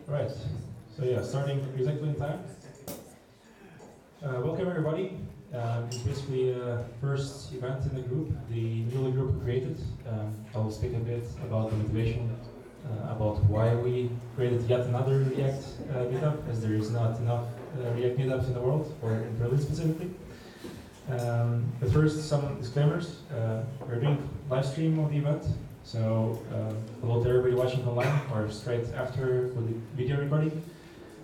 Right, so yeah, starting exactly in time. Welcome everybody. It's basically the first event in the group, the newly group we created. I'll speak a bit about the motivation, about why we created yet another React meetup, as there is not enough React meetups in the world, or in Berlin specifically. But first, some disclaimers. We're doing live stream of the event, so hello to everybody watching online or straight after with the video recording,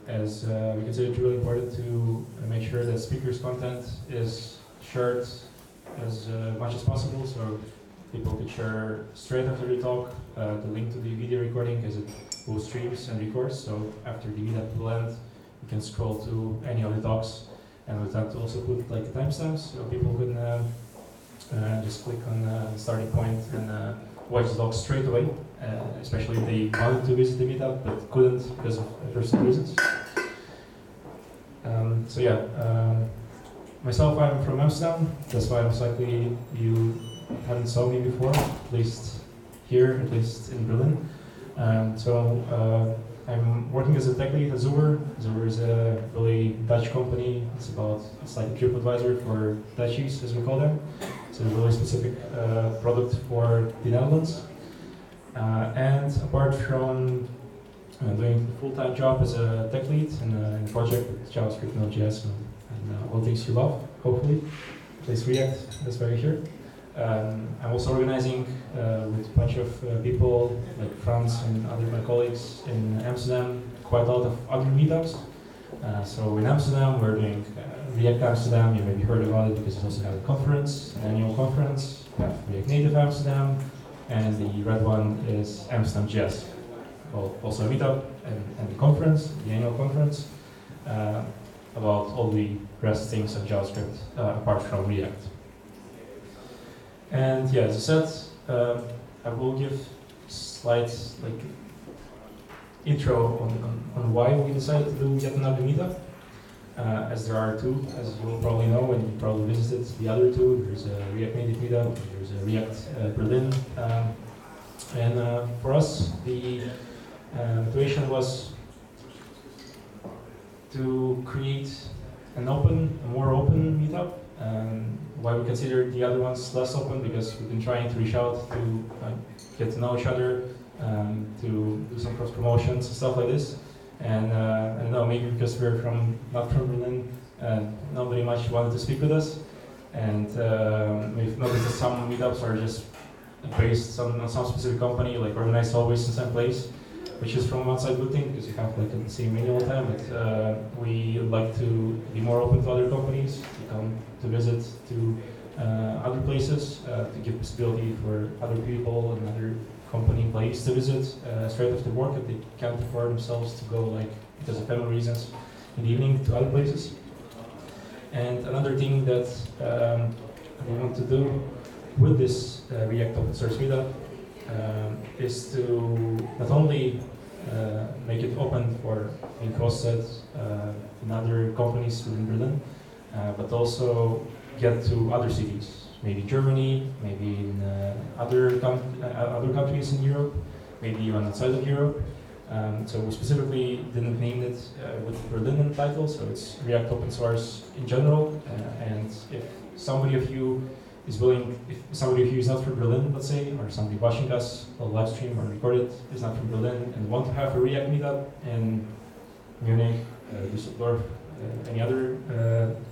as we consider it really important to make sure that speakers' content is shared as much as possible, so people could share straight after the talk the link to the video recording, as it both streams and records. So after the meetup will end, you can scroll to any of the talks, and with that also put like timestamps so people can just click on the starting point and watch the talks straight away, especially if they wanted to visit the meetup but couldn't because of personal reasons. So yeah, myself, I'm from Amsterdam. That's why most likely you haven't saw me before, at least here, at least in Berlin. I'm working as a tech lead at Zuber. Zuber is a really Dutch company. It's like a TripAdvisor for Dutchies, as we call them. It's a really specific product for the Netherlands. And apart from doing a full-time job as a tech lead in a project with JavaScript, Node.js, and all things you love, hopefully, at least React, that's why you're here. I'm also organizing with a bunch of people, like Frans and other my colleagues in Amsterdam, quite a lot of other meetups. So in Amsterdam, we're doing React Amsterdam. You maybe heard about it because it's also had a conference, an annual conference. We have React Native Amsterdam, and the red one is Amsterdam Jest. Well, also a meetup and the conference, the annual conference, about all the rest things of JavaScript apart from React. And yeah, as I said, I will give slight intro on why we decided to do yet another meetup, as there are two, as you will probably know, and you probably visited the other two. There's a React Native meetup, there's a React Berlin, and for us, the motivation was to create a more open meetup. Why we consider the other ones less open, because we've been trying to reach out to get to know each other, to do some cross promotions and stuff like this. And I don't know, maybe because we're not from Berlin, nobody much wanted to speak with us. And we've noticed that some meetups are just based on some specific company, like organized always in some place, which is from one side good thing because you have like the same menu all the time, but we like to be more open to other companies, to come to visit to other places, to give visibility for other people and other company employees to visit straight after work if they can't afford themselves to go, like because of family reasons, in the evening to other places. And another thing that we want to do with this React open source meetup is to not only make it open for being hosted in other companies within Berlin, but also get to other cities, maybe Germany, maybe in other countries in Europe, maybe even outside of Europe. So we specifically didn't name it with Berlin in the title, so it's React open source in general. And if somebody of you is willing, if somebody of you is not from Berlin, let's say, or somebody watching us on live stream or recorded is not from Berlin and want to have a React meetup in Munich, Düsseldorf, any other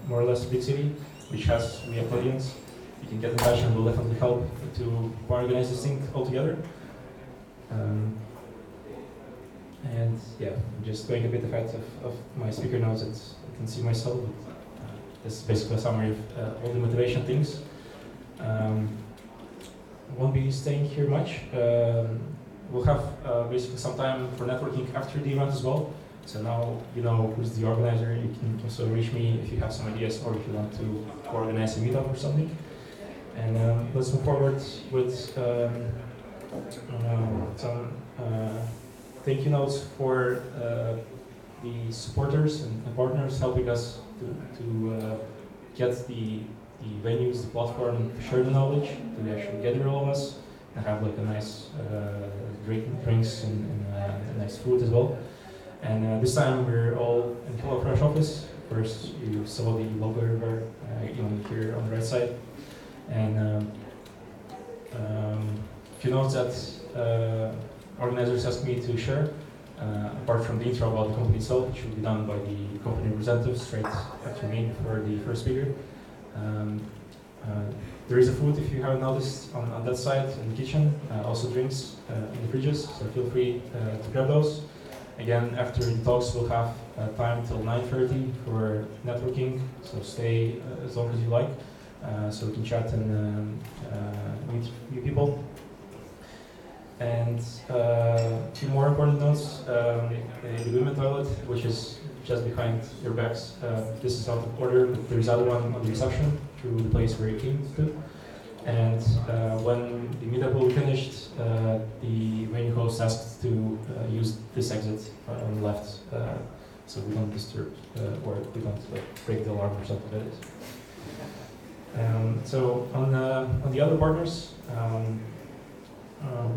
more or less big city which has React audience, you can get in touch and we'll definitely help to organize this thing all together. And yeah, I'm just going a bit ahead of my speaker notes that you can see myself. This is basically a summary of all the motivation things. Won't be staying here much. We'll have basically some time for networking after the event as well. So now you know who's the organizer. You can also reach me if you have some ideas or if you want to organize a meetup or something. And let's move forward with some thank you notes for the supporters and partners helping us to get the venues, the platform, share the knowledge, to actually gather all of us and have like a nice drinks and nice food as well. And this time we're all in HelloFresh office. First, you saw the logo everywhere, even here on the right side. And if you note that organizers asked me to share, apart from the intro about the company itself, which will be done by the company representative straight after me for the first speaker. There is a food, if you haven't noticed, on that side in the kitchen. Also drinks in the fridges, so feel free to grab those. Again, after the talks, we'll have time till 9:30 for networking, so stay as long as you like, so we can chat and meet new people. And a few more important notes, the women toilet, which is just behind your backs. This is out of order, but there's other one on the reception through the place where you came to. And when the meetup will be finished, the venue host asked to use this exit on the left, so we don't disturb or we don't break the alarm or something like this. So on the other partners,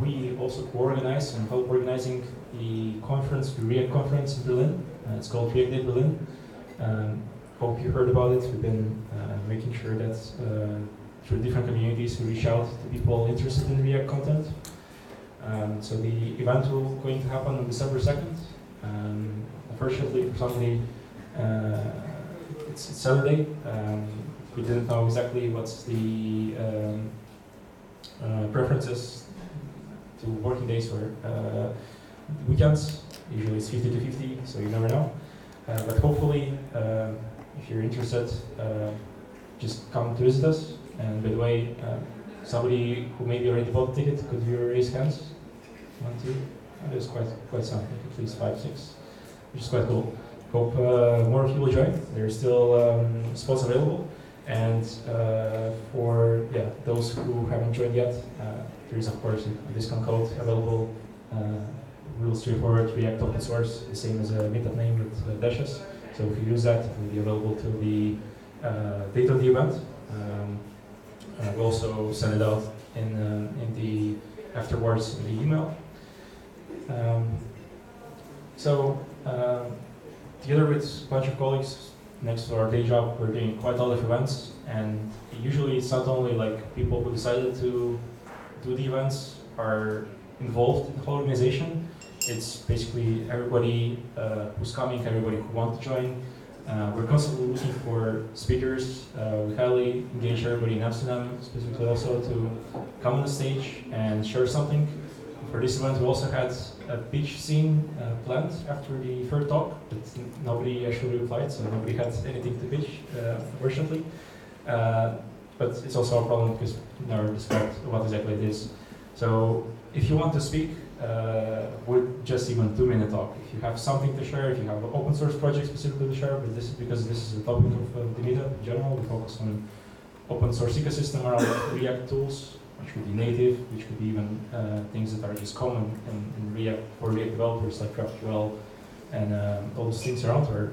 we also co-organize and help organizing the conference, the React conference in Berlin. It's called React Day Berlin. Hope you heard about it. We've been making sure that through different communities we reach out to people interested in React content. So the event will going to happen on December 2nd. Unfortunately for somebody, it's Saturday. We didn't know exactly what's the preferences to working days or weekends. Usually it's 50 to 50, so you never know. But hopefully, if you're interested, just come to visit us. And by the way, somebody who maybe already bought the ticket, could you raise hands? 1, 2. There's quite some, at least 5, 6, which is quite cool. Hope more of you will join. There's still spots available. And for those who haven't joined yet, there is of course a discount code available. Real straightforward React open source, the same as a Meetup name with dashes. So if you use that, it will be available till the date of the event. We'll also send it out in the afterwards in the email. Together with a bunch of colleagues next to our day job, we're doing quite a lot of events, and usually it's not only like people who decided to do the events are involved in the whole organization. It's basically everybody who's coming, everybody who wants to join. We're constantly looking for speakers. We highly engage everybody in Amsterdam, specifically also to come on the stage and share something. For this event, we also had a pitch scene planned after the third talk, but nobody actually replied, so nobody had anything to pitch, unfortunately. But it's also a problem because we never described what exactly it is. So if you want to speak, with just even 2-minute talk. If you have something to share, if you have an open source project specifically to share, but this is because this is a topic of the meetup in general. We focus on open source ecosystem around React tools, which could be native, which could be even things that are just common in React for React developers like GraphQL and all those things around, or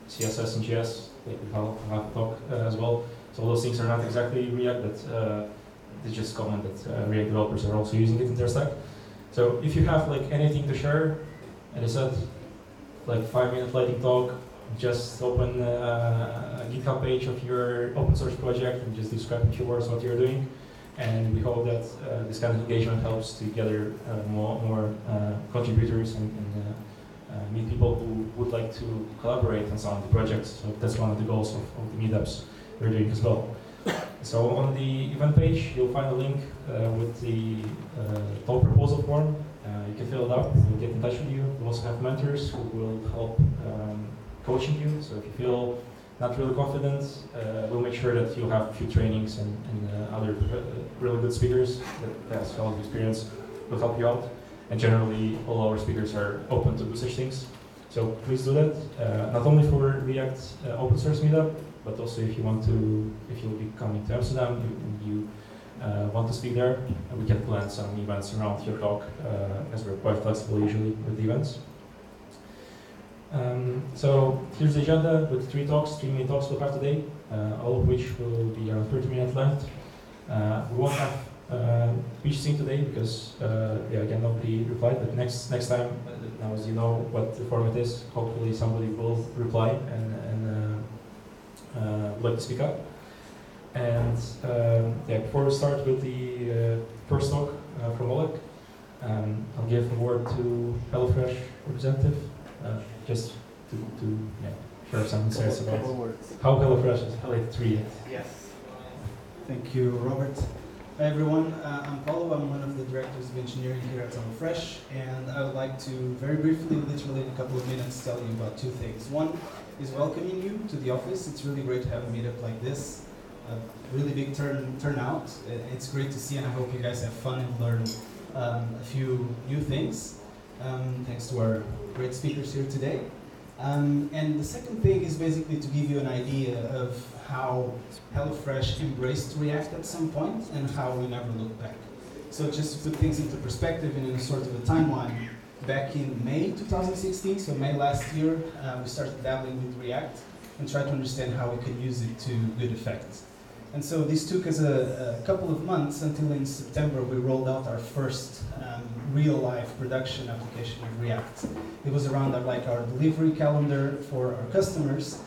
CSS and JS. Like we have a talk as well. So all those things are not exactly React, but it's just common that React developers are also using it in their stack. So if you have like anything to share, as I said, like 5-minute lightning talk, just open a GitHub page of your open source project and just describe in few words what you're doing. And we hope that this kind of engagement helps to gather more contributors and meet people who would like to collaborate on some of the projects. So that's one of the goals of the meetups we're doing as well. So on the event page, you'll find a link with the talk proposal form. You can fill it out, we'll get in touch with you. We also have mentors who will help coaching you. So if you feel not really confident, we'll make sure that you'll have a few trainings and other really good speakers that has a lot of experience will help you out. and generally all our speakers are open to do such things. So please do that, not only for React open source meetup, but also if you'll be coming to Amsterdam, you want to speak there, and we can plan some events around your talk, as we're quite flexible usually with the events. So here's the agenda with 3 main talks we'll have today, all of which will be around 30-minute length. We won't have speech sync today because, again, nobody replied, but next time, now as you know what the format is, hopefully somebody will reply and would like to speak up. And before we start with the first talk from Oleg, I'll give the word to HelloFresh representative, just to share some insights about how HelloFresh is related to React. Yes. Thank you, Robert. Hi everyone, I'm Paulo. I'm one of the directors of engineering here at HelloFresh, and I would like to very briefly, literally in a couple of minutes, tell you about 2 things. One is welcoming you to the office. It's really great to have a meetup like this. A really big turnout. It's great to see, and I hope you guys have fun and learn a few new things, thanks to our great speakers here today. And the second thing is basically to give you an idea of how HelloFresh embraced React at some point and how we never looked back. So just to put things into perspective and in a sort of a timeline, back in May 2016, so May last year, we started dabbling with React and tried to understand how we could use it to good effect. And so this took us a couple of months until in September we rolled out our first real-life production application of React. It was around our delivery calendar for our customers,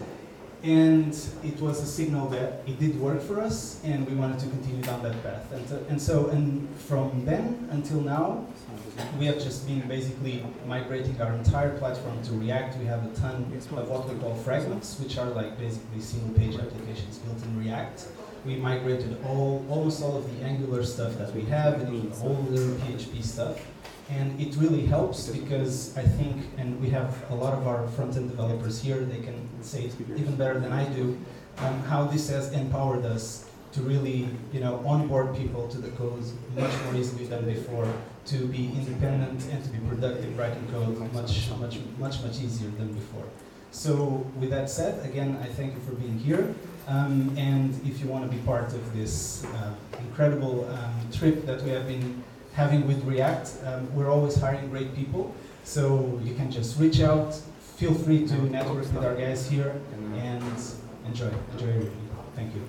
and it was a signal that it did work for us, and we wanted to continue down that path. And from then until now, we have just been basically migrating our entire platform to React. We have a ton of what we call fragments, which are basically single-page applications built in React. We migrated almost all of the Angular stuff that we have, and even all the PHP stuff. And it really helps because I think, and we have a lot of our front-end developers here, they can say it even better than I do, how this has empowered us to really, onboard people to the code much more easily than before, to be independent and to be productive writing code much easier than before. So with that said, again, I thank you for being here. And if you want to be part of this incredible trip that we have been having with React, we're always hiring great people. So you can just reach out, feel free to network with our guys here, and enjoy everything. Thank you.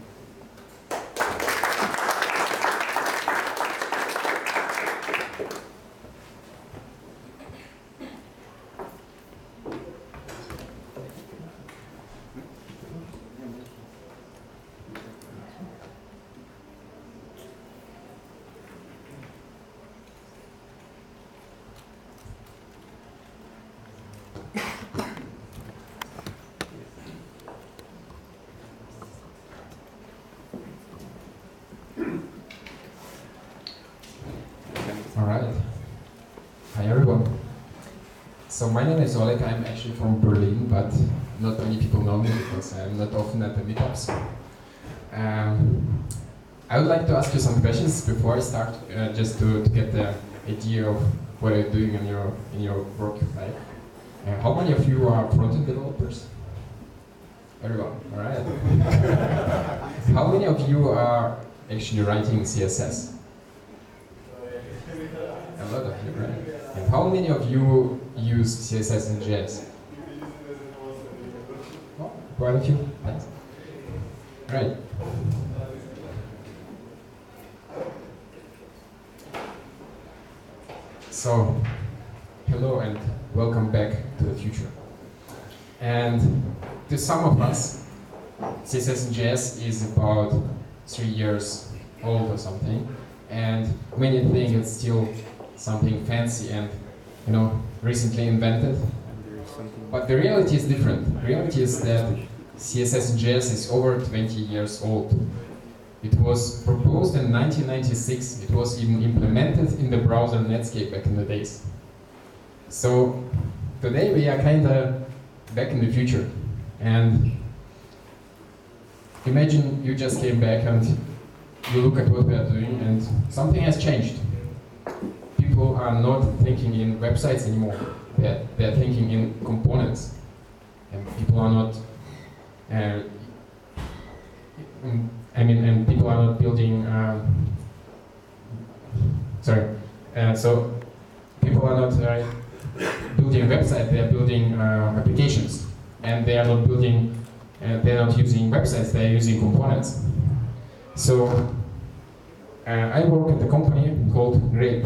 So my name is Oleg. I'm actually from Berlin, but not many people know me because I'm not often at the meetups. I would like to ask you some questions before I start, just to get the idea of what you're doing in your work life. How many of you are front-end developers? Everyone, all right. How many of you are actually writing CSS? A lot of you, right? And how many of you use CSS and JS? Oh, quite a few. Thanks. Right. So, hello and welcome back to the future. And to some of us, CSS and JS is about 3 years old or something, and many think it's still something fancy and, recently invented. But the reality is different. The reality is that CSS and JS is over 20 years old. It was proposed in 1996. It was even implemented in the browser Netscape back in the days. So today we are kind of back in the future. And imagine you just came back and you look at what we are doing and something has changed. people are not thinking in websites anymore. They're thinking in components. And people are not, and people are not building, so people are not building a website, they are building applications. And they are not building, they're not using websites, they're using components. So I work at a company called Grape,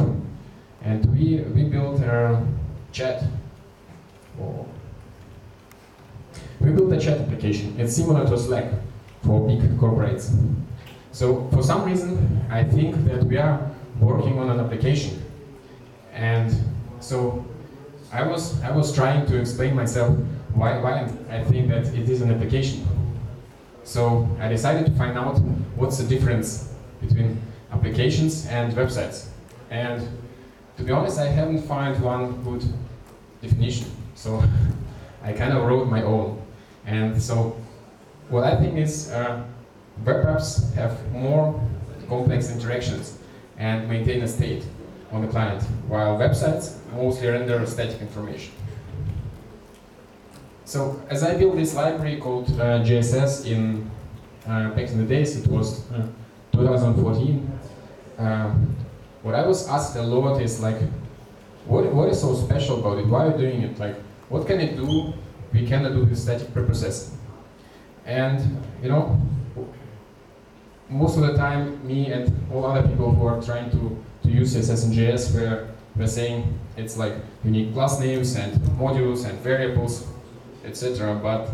and we built a chat. We built a chat application. It's similar to Slack for big corporates. So for some reason, I think that we are working on an application. And so I was trying to explain myself why I think that it is an application. So I decided to find out what's the difference between applications and websites. And to be honest, I haven't found one good definition. So I kind of wrote my own. And so what I think is web apps have more complex interactions and maintain a state on the client, while websites mostly render static information. So as I built this library called JSS back in the days, it was 2014, what I was asked a lot is like, what is so special about it? Why are you doing it? Like, what can it do we cannot do with static preprocessing? And you know, most of the time, me and all other people who are trying to use CSS and JS were saying it's like unique class names and modules and variables, etc. But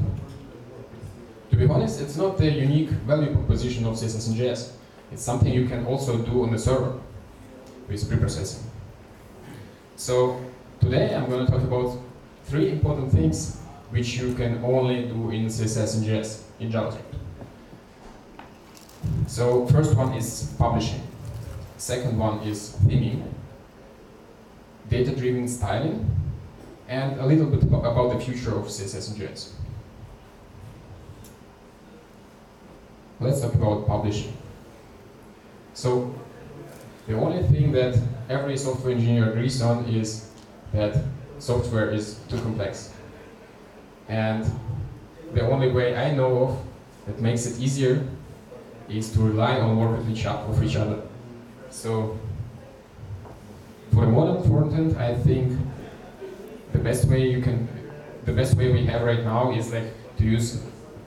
to be honest, it's not the unique value proposition of CSS and JS. It's something you can also do on the server with preprocessing. So today I'm going to talk about 3 important things which you can only do in CSS and JS in JavaScript. So first one is publishing. Second one is theming, data-driven styling, and a little bit about the future of CSS and JS. Let's talk about publishing. So the only thing that every software engineer agrees on is that software is too complex. And the only way I know of that makes it easier is to rely on work with each other. So for the modern frontend, I think the best way we have right now is like to use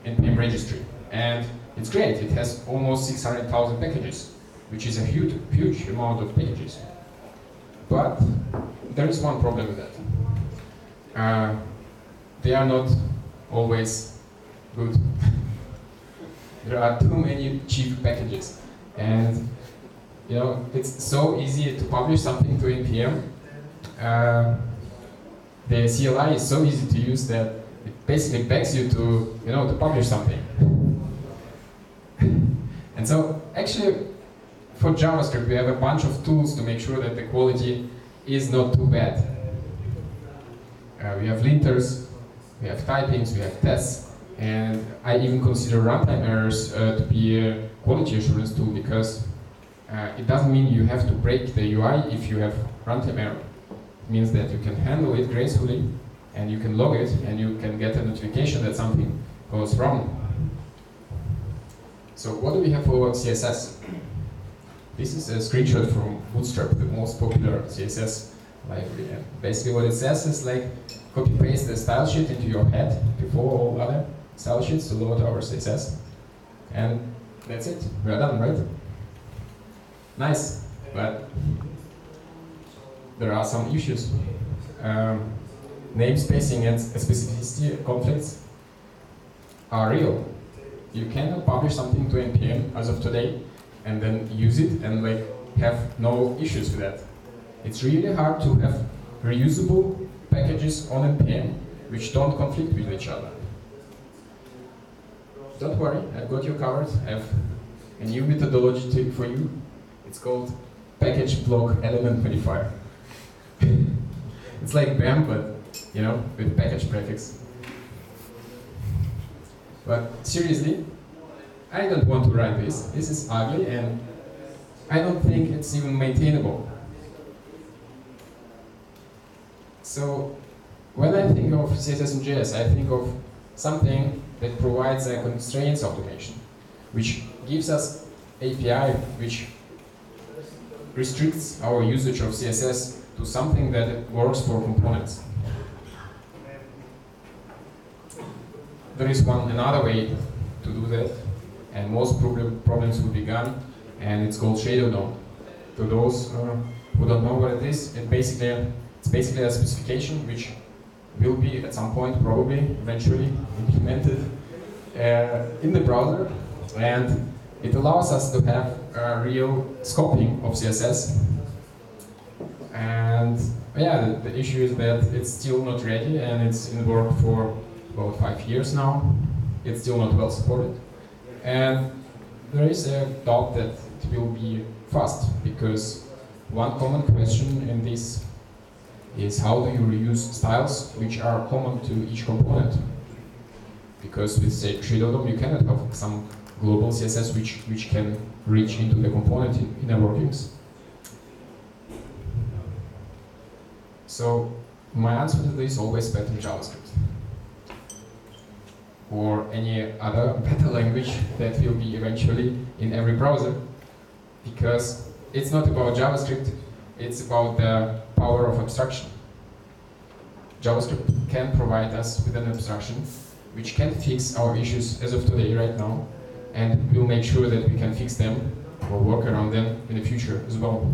npm registry, and it's great. It has almost 600,000 packages, which is a huge amount of packages. But there is one problem with that. They are not always good. There are too many cheap packages, and you know, it's so easy to publish something to npm. The CLI is so easy to use that it basically begs you to, you know, to publish something. And so, actually, for JavaScript, we have a bunch of tools to make sure that the quality is not too bad. We have linters, we have typings, we have tests, and I even consider runtime errors to be a quality assurance tool, because it doesn't mean you have to break the UI if you have runtime error. It means that you can handle it gracefully, and you can log it, and you can get a notification that something goes wrong. So what do we have for CSS? This is a screenshot from Bootstrap, the most popular CSS library. And basically what it says is like, copy-paste the style sheet into your head before all other style sheets to load our CSS. And that's it. We are done, right? Nice, but there are some issues. Namespacing and specificity conflicts are real. You cannot publish something to npm as of today and then use it and like have no issues with that. It's really hard to have reusable packages on npm which don't conflict with each other. Don't worry, I've got you covered. I have a new methodology for you. It's called package block element modifier. It's like BAM, but you know, with package prefix. But seriously, I don't want to write this. This is ugly, and I don't think it's even maintainable. So when I think of CSS and JS, I think of something that provides a constraints automation, which gives us API which restricts our usage of CSS to something that works for components. There is another way to do that, and most problems will be gone, and it's called shadow DOM. To those who don't know what it is, it's basically a specification which will be at some point, probably, eventually, implemented in the browser, and it allows us to have a real scoping of CSS. And yeah, the issue is that it's still not ready, and it's in work for about 5 years now. It's still not well supported. And there is a doubt that it will be fast, because one common question in this is how do you reuse styles which are common to each component? Because with say shadow DOM you cannot have some global CSS which can reach into the component inner workings. So my answer to this is always better JavaScript, or any other better language that will be eventually in every browser, because it's not about JavaScript, it's about the power of abstraction. JavaScript can provide us with an abstraction which can fix our issues as of today, right now, and we'll make sure that we can fix them or work around them in the future as well.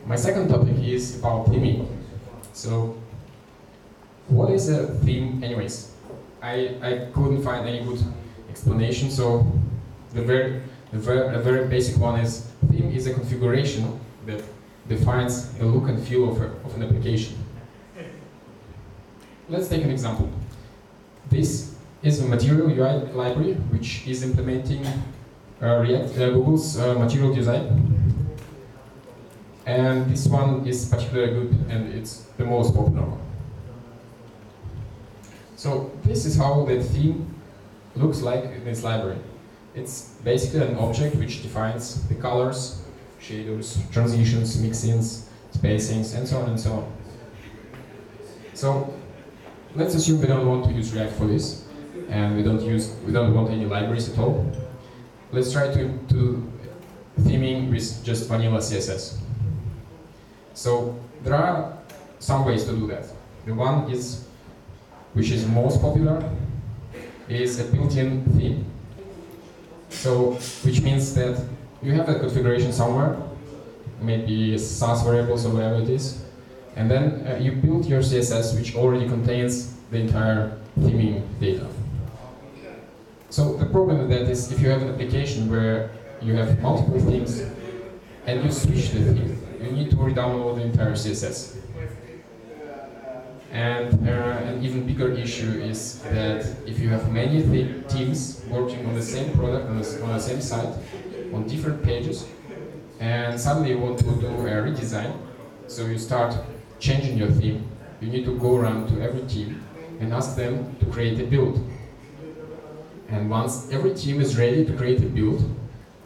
My second topic is about theming. So, what is a theme anyways? I couldn't find any good explanation, so the very basic one is theme is a configuration that defines the look and feel of an application. Let's take an example. This is a material UI library which is implementing Google's material design. And this one is particularly good, and it's the most popular one. So this is how the theme looks like in this library. It's basically an object which defines the colors, shadows, transitions, mixins, spacings, and so on and so on. So let's assume we don't want to use React for this, and we don't want any libraries at all. Let's try to do theming with just vanilla CSS. So there are some ways to do that. The one is, which is most popular, is a built-in theme. So, which means that you have a configuration somewhere, maybe SAS variables or whatever it is, and then you build your CSS which already contains the entire theming data. So the problem with that is if you have an application where you have multiple themes and you switch the theme, you need to re-download the entire CSS. And an even bigger issue is that if you have many teams working on the same product on the same site, on different pages, and suddenly you want to do a redesign, so you start changing your theme, you need to go around to every team and ask them to create a build. And once every team is ready to create a build,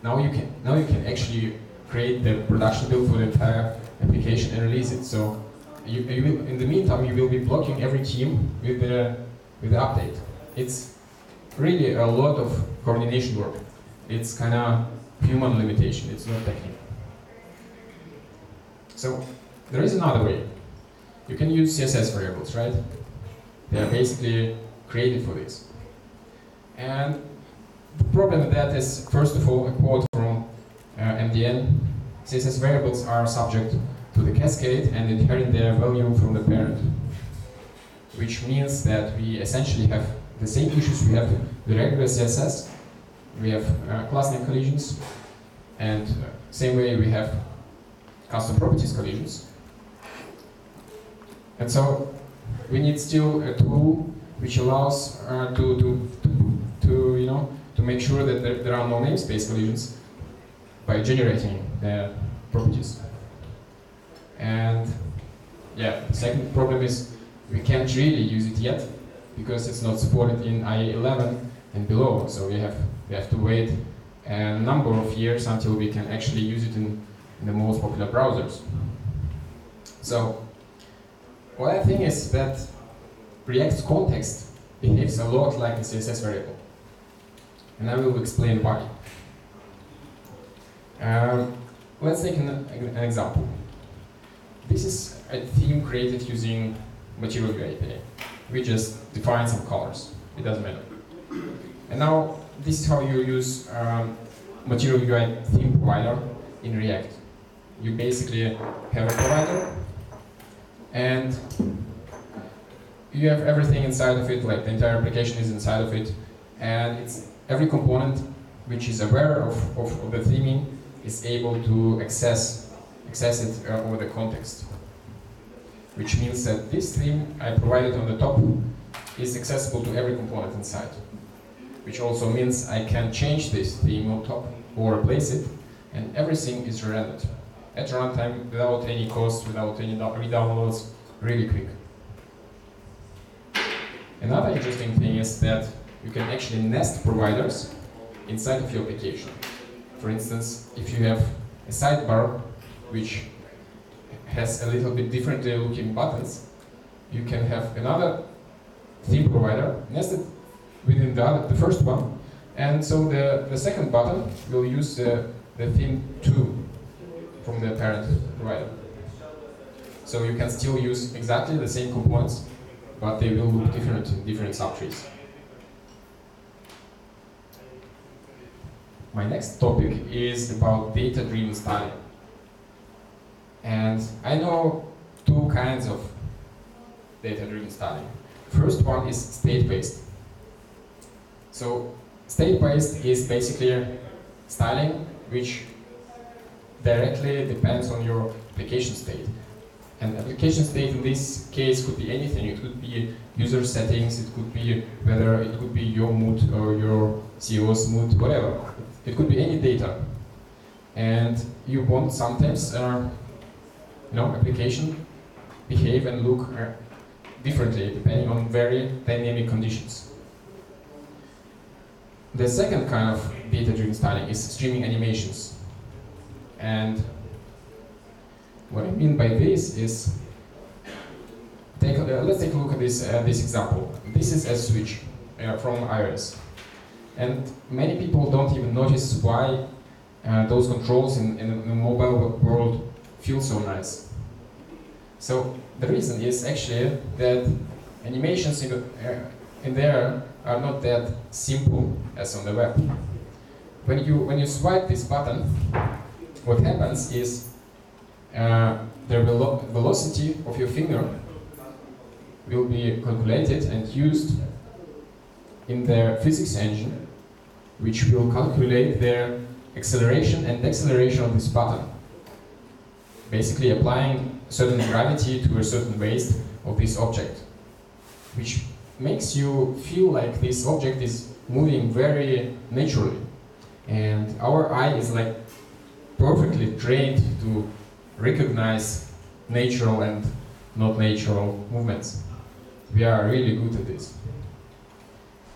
now you can actually create the production build for the entire application and release it. So you will, in the meantime, you will be blocking every team with the update. It's really a lot of coordination work. It's kind of human limitation. It's not technical. So there is another way. You can use CSS variables, right? They are basically created for this. And the problem with that is, first of all, a quote from MDN. CSS variables are subject to the cascade and inherit their value from the parent, which means that we essentially have the same issues we have with the regular CSS. We have class name collisions, and same way we have custom properties collisions. And so we need still a tool which allows to make sure that there are no namespace collisions by generating the properties. And yeah, the second problem is we can't really use it yet because it's not supported in IE 11 and below. So we have to wait a number of years until we can actually use it in the most popular browsers. So what I think is that React's context behaves a lot like a CSS variable. And I will explain why. Let's take an example. This is a theme created using Material UI API. We just define some colors. It doesn't matter. And now, this is how you use Material UI theme provider in React. You basically have a provider, and you have everything inside of it, like the entire application is inside of it, and it's every component which is aware of the theming is able to access it over the context. Which means that this theme I provided on the top is accessible to every component inside. Which also means I can change this theme on top or replace it, and everything is rendered at runtime without any cost, without any redownloads, really quick. Another interesting thing is that you can actually nest providers inside of your application. For instance, if you have a sidebar which has a little bit differently looking buttons, you can have another theme provider nested within the first one, and so the second button will use the theme 2 from the parent provider. So you can still use exactly the same components, but they will look different in different subtrees. My next topic is about data-driven styling. And I know two kinds of data-driven styling. First one is state-based. So state-based is basically styling which directly depends on your application state. And application state in this case could be anything. It could be user settings, it could be whether it could be your mood or your CEO's mood, whatever. It could be any data. And you want sometimes application behave and look differently depending on very dynamic conditions. The second kind of data-driven styling is streaming animations. And what I mean by this is, let's take a look at this example. This is a switch from iOS. And many people don't even notice why those controls in the mobile world feel so nice. So the reason is actually that animations in there are not that simple as on the web. When you swipe this button, what happens is the velocity of your finger will be calculated and used in the physics engine, which will calculate the acceleration and deceleration of this button, basically applying certain gravity to a certain weight of this object, which makes you feel like this object is moving very naturally. And our eye is like perfectly trained to recognize natural and not natural movements. We are really good at this.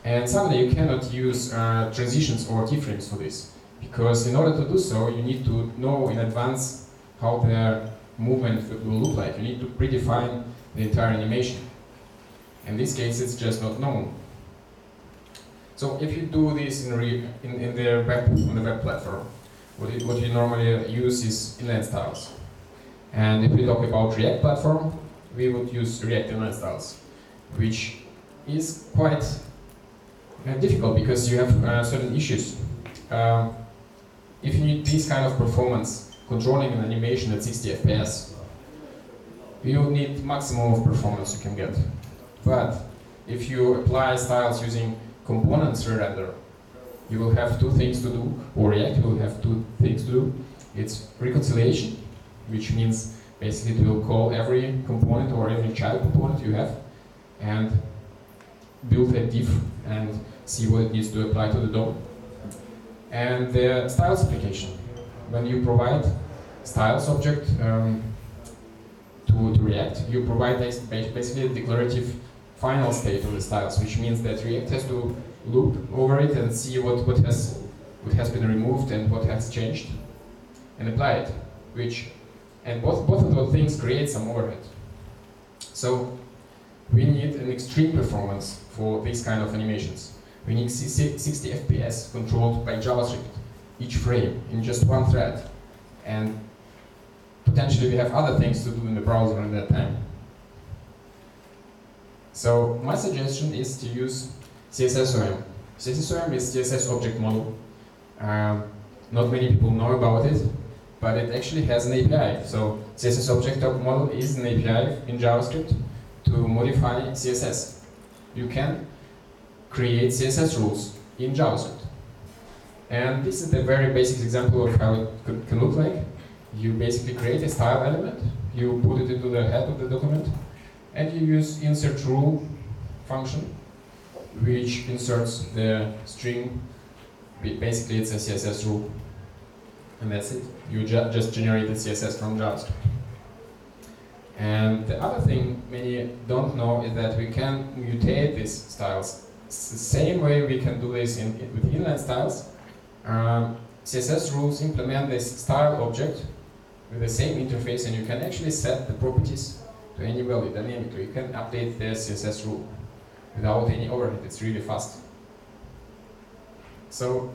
And suddenly you cannot use transitions or keyframes for this, because in order to do so, you need to know in advance how the movement will look like. You need to predefine the entire animation. In this case, it's just not known. So if you do this on the web platform, what you normally use is inline styles. And if we talk about React platform, we would use React inline styles, which is quite difficult because you have certain issues. If you need this kind of performance, controlling an animation at 60 FPS, you need maximum of performance you can get. But if you apply styles using components re-render, you will have two things to do, or React will have two things to do. It's reconciliation, which means basically it will call every component or every child component you have and build a diff and see what it needs to apply to the DOM. And the styles application, when you provide styles object to React, you provide basically a declarative final state of the styles, which means that React has to loop over it and see what has been removed and what has changed, and apply it, which And both of those things create some overhead. So we need an extreme performance for these kind of animations. We need 60 FPS controlled by JavaScript, each frame in just one thread. And potentially we have other things to do in the browser at that time. So my suggestion is to use CSS-OM. CSS-OM is CSS object model. Not many people know about it, but it actually has an API. So CSS object model is an API in JavaScript to modify CSS. You can create CSS rules in JavaScript. And this is the very basic example of how it can look like. You basically create a style element, you put it into the head of the document, and you use insert rule function, which inserts the string. Basically, it's a CSS rule, and that's it. You just generated CSS from JavaScript. And the other thing many don't know is that we can mutate these styles. It's the same way we can do this with inline styles. CSS rules implement this style object with the same interface, and you can actually set the properties to any value dynamically. You can update the CSS rule without any overhead. It's really fast. So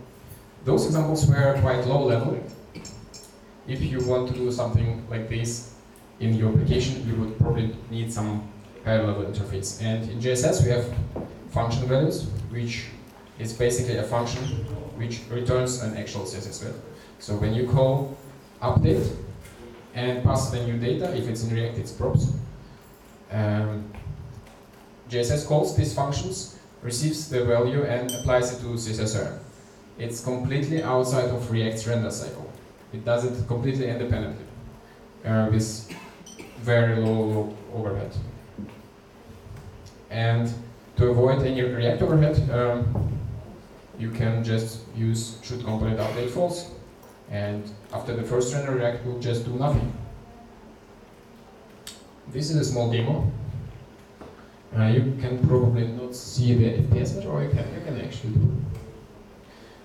those examples were quite low level. If you want to do something like this in your application, you would probably need some higher level interface. And in JSS we have function values, which is basically a function which returns an actual CSS value. So when you call update and pass the new data, if it's in React, it's props. JSS calls these functions, receives the value and applies it to CSS-OM. It's completely outside of React's render cycle. It does it completely independently with very low overhead. And to avoid any React overhead, you can just use should component update false, and after the first render, React will just do nothing. This is a small demo. You can probably not see the FPS, but you can actually do.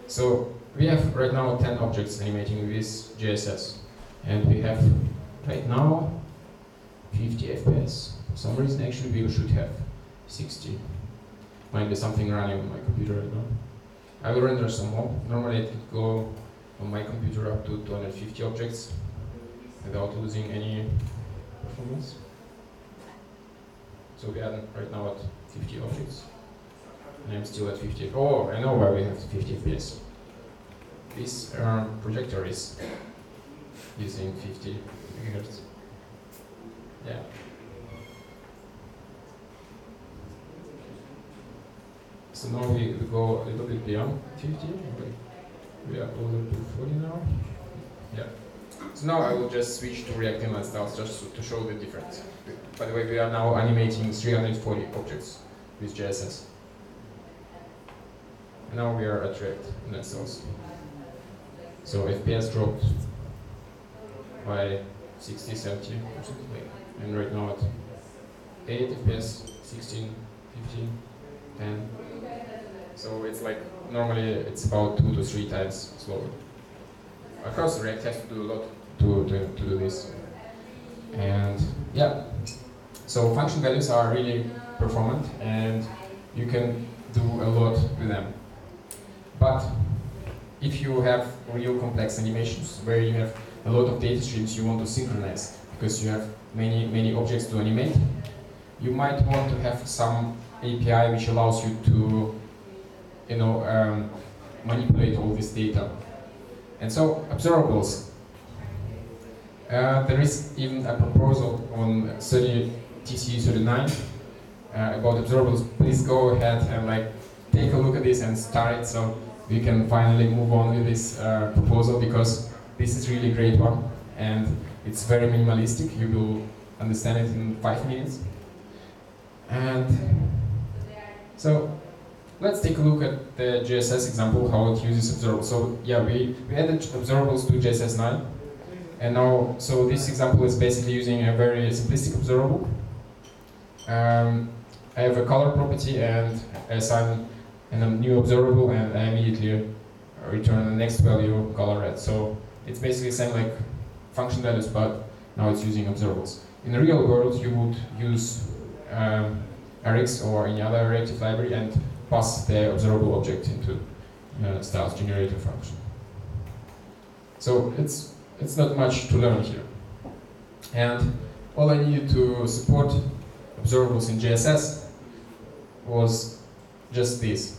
So we have right now 10 objects animating with JSS, and we have right now 50 FPS. For some reason, actually, we should have 60. Might be something running on my computer right now. I will render some more. Normally, it would go on my computer up to 250 objects without losing any performance. So we are right now at 50 objects, and I'm still at 50. Oh, I know why we have 50 FPS. This projector is using 50 megahertz. Yeah. So now we go a little bit beyond 50. We are closer to 40 now. Yeah. So now I will just switch to React inline styles just to show the difference. By the way, we are now animating 340 objects with JSS. And now we are at React inline styles. So FPS dropped by 60, 70 or something like that. And right now at 8 FPS, 16, 15, 10. So it's like, normally it's about 2 to 3 times slower. Of course, React has to do a lot to do this. And yeah, so function values are really performant and you can do a lot with them. But if you have real complex animations where you have a lot of data streams you want to synchronize because you have many objects to animate, you might want to have some API which allows you to manipulate all this data. And so observables. There is even a proposal on TC39 about observables. Please go ahead and take a look at this and start it so we can finally move on with this proposal, because this is really a great one and it's very minimalistic. You will understand it in 5 minutes. And so let's take a look at the JSS example, how it uses observables. So yeah, we added observables to JSS 9. And now, so this example is basically using a very simplistic observable. I have a color property and I assign a new observable and I immediately return the next value color red. So it's basically the same like function values, but Now it's using observables. In the real world, you would use Rx or any other reactive library and pass the observable object into styles generator function. So it's not much to learn here. And all I needed to support observables in JSS was just this.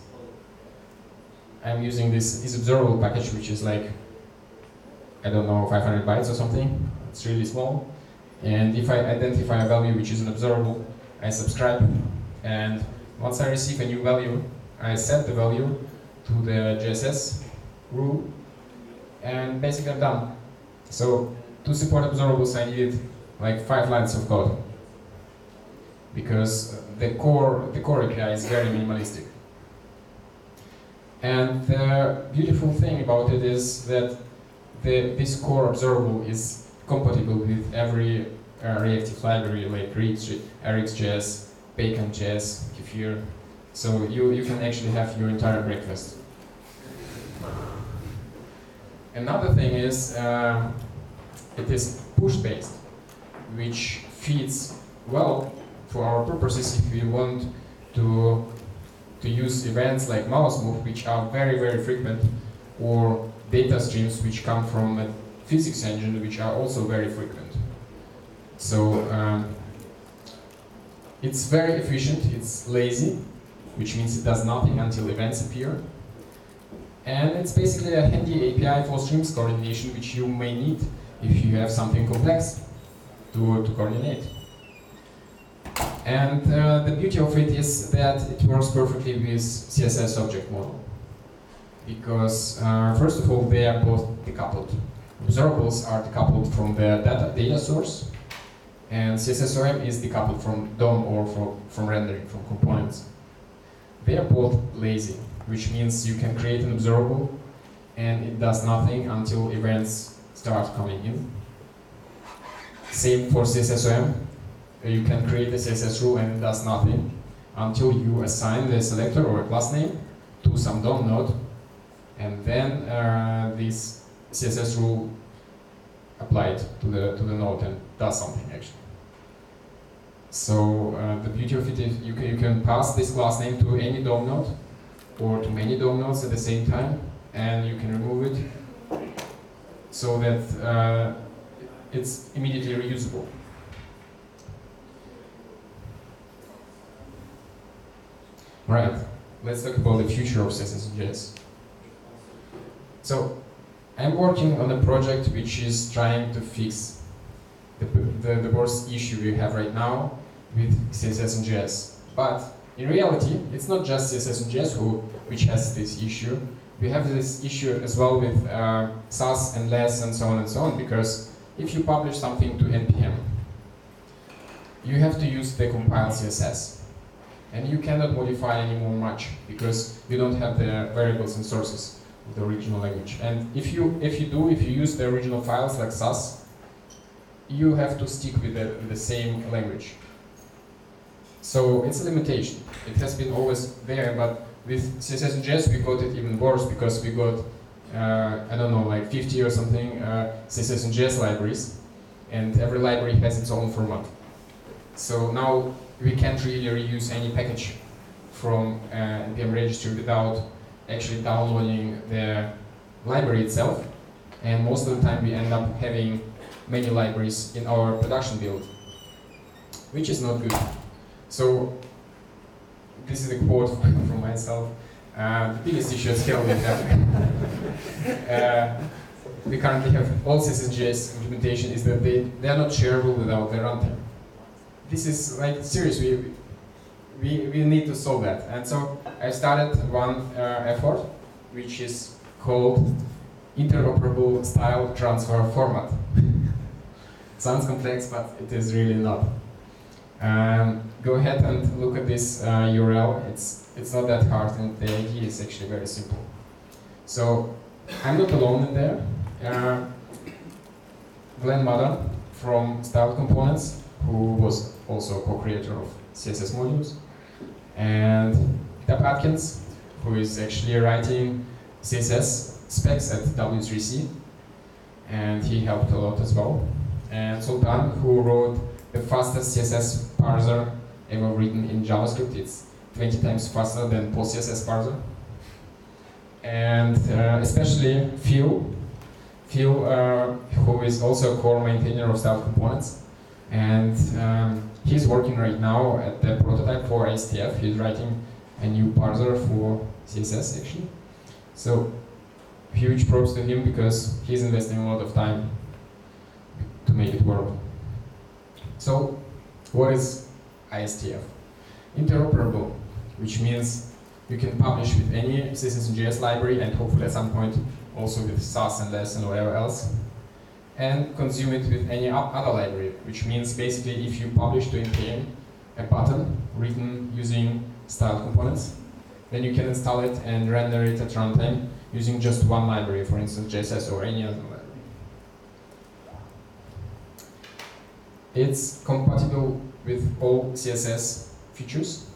I'm using this observable package, which is like, I don't know, 500 bytes or something. It's really small. And if I identify a value which is an observable, I subscribe. And once I receive a new value, I set the value to the JSS rule, and basically I'm done. So to support observables, I needed like 5 lines of code, because the core API is very minimalistic. And the beautiful thing about it is that this core observable is compatible with every reactive library like RxJS, Bacon.js, Kefir. So you can actually have your entire breakfast. Another thing is it is push-based, which fits well for our purposes if we want to use events like mouse move, which are very, very frequent, or data streams which come from a physics engine, which are also very frequent. So it's very efficient, it's lazy, which means it does nothing until events appear. And it's basically a handy API for streams coordination, which you may need if you have something complex to coordinate. And the beauty of it is that it works perfectly with CSS object model. Because, first of all, they are both decoupled. Observables are decoupled from the data source, and CSSOM is decoupled from DOM or from rendering, from components. They are both lazy, which means you can create an observable and it does nothing until events start coming in. Same for CSSOM. You can create a CSS rule and it does nothing until you assign the selector or a class name to some DOM node, and then this CSS rule applied to the node and does something actually. So the beauty of it is you can pass this class name to any DOM node or to many DOM nodes at the same time, and you can remove it so that it's immediately reusable. Right, let's talk about the future of CSS and JS. So, I'm working on a project which is trying to fix the worst issue we have right now with CSS and JS. But in reality, it's not just CSS and JS which has this issue. We have this issue as well with SAS and LESS and so on, because if you publish something to NPM, you have to use the compiled CSS. And you cannot modify anymore much, because you don't have the variables and sources of the original language. And if you use the original files like SAS, you have to stick with the same language. So it's a limitation. It has been always there, but with CSS and JS we got it even worse, because we got, I don't know, like 50 or something CSS and JS libraries, and every library has its own format. So now we can't really reuse any package from NPM registry without actually downloading the library itself, and most of the time we end up having many libraries in our production build, which is not good. So this is a quote from myself. The biggest issue at scale we have we currently have all CSS implementation is that they are not shareable without the runtime. This is like seriously, we need to solve that. And so I started one effort, which is called interoperable style transfer format. Sounds complex, but it is really not. Go ahead and look at this URL. It's not that hard, and the idea is actually very simple. So I'm not alone in there. Glenn Madden from Style Components, who was also co-creator of CSS modules, and Tab Atkins, who is actually writing CSS specs at W3C, and he helped a lot as well. and Sultan, who wrote the fastest CSS parser ever written in JavaScript. It's 20 times faster than post-CSS parser. And especially Phil, who is also a core maintainer of style components. And he's working right now at the prototype for STF. He's writing a new parser for CSS, actually. So, huge props to him because he's investing a lot of time to make it work. So, what is ISTF? Interoperable, which means you can publish with any CSS and JS library and hopefully at some point also with SAS and LESS and whatever else, and consume it with any other library, which means basically if you publish to npm a button written using style components, then you can install it and render it at runtime using just one library, for instance JSS or any other library. It's compatible with all CSS features,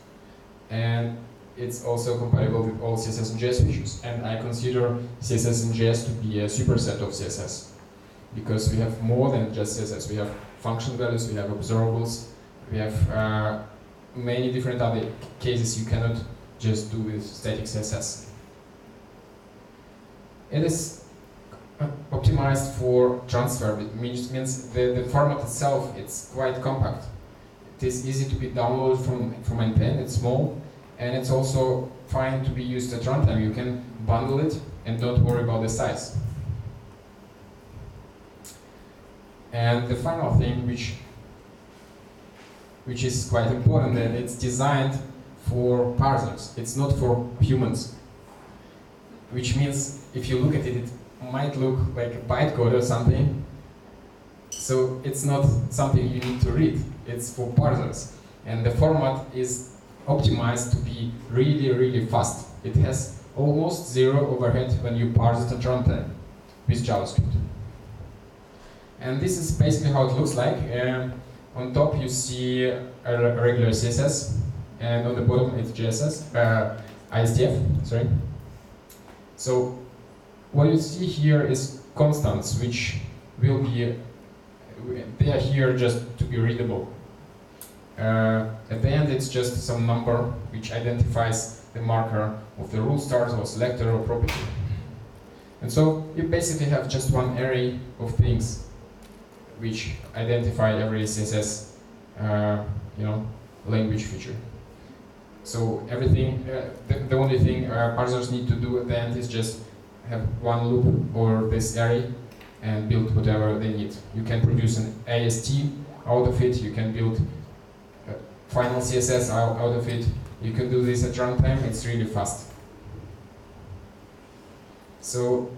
and it's also compatible with all CSS and JS features. And I consider CSS and JS to be a superset of CSS, because we have more than just CSS. We have function values, we have observables, we have many different other cases you cannot just do with static CSS. It is optimized for transfer, which means the format itself, it's quite compact. It is easy to be downloaded from npm, it's small, and it's also fine to be used at runtime. You can bundle it and don't worry about the size. And the final thing, which is quite important, that it's designed for parsers. It's not for humans. Which means if you look at it, it might look like a bytecode or something. So it's not something you need to read. It's for parsers. And the format is optimized to be really, really fast. It has almost zero overhead when you parse it at runtime with JavaScript. And this is basically how it looks like. On top you see a regular CSS, and on the bottom it's JSS, ISTF, sorry. So what you see here is constants, which will be, they are here just to be readable. At the end it's just some number which identifies the marker of the rule start or selector or property. And so you basically have just one array of things which identify every CSS language feature. So everything, the only thing parsers need to do at the end is just have one loop or this array and build whatever they need. You can produce an AST out of it, you can build final CSS out of it. You can do this at runtime, it's really fast. So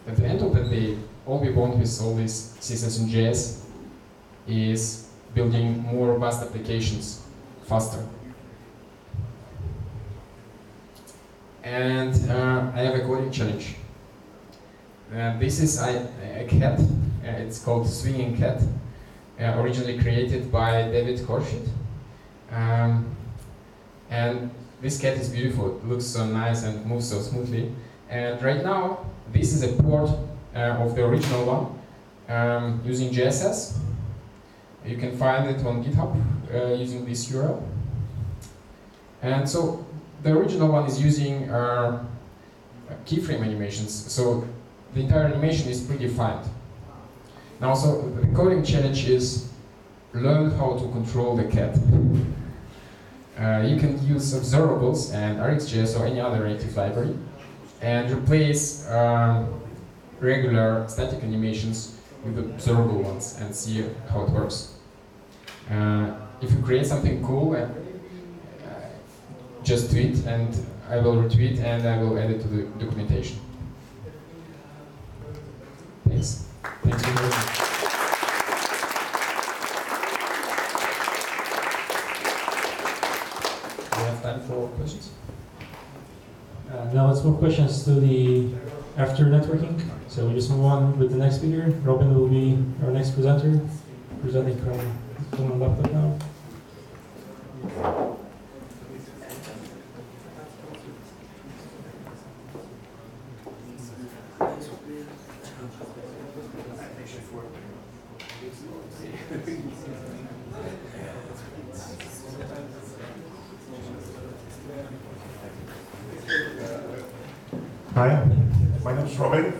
at the end of the day, all we want with all this CSS and JS is building more robust applications faster. And I have a coding challenge. This is a cat. It's called Swinging Cat, originally created by David Khorshid. And this cat is beautiful. It looks so nice and moves so smoothly. And right now, this is a port of the original one using JSS. You can find it on GitHub using this URL. And so the original one is using keyframe animations. So the entire animation is predefined. Now, so the coding challenge is learn how to control the cat. You can use observables and RxJS or any other native library and replace regular static animations with observable ones and see how it works. If you create something cool, just tweet and I will retweet and I will add it to the documentation. Thanks. Thanks for listening. Do we have time for questions? Now let's move questions to the after networking. So we just move on with the next speaker. Robin will be our next presenter, presenting from a laptop now. Hi, my name is Robin.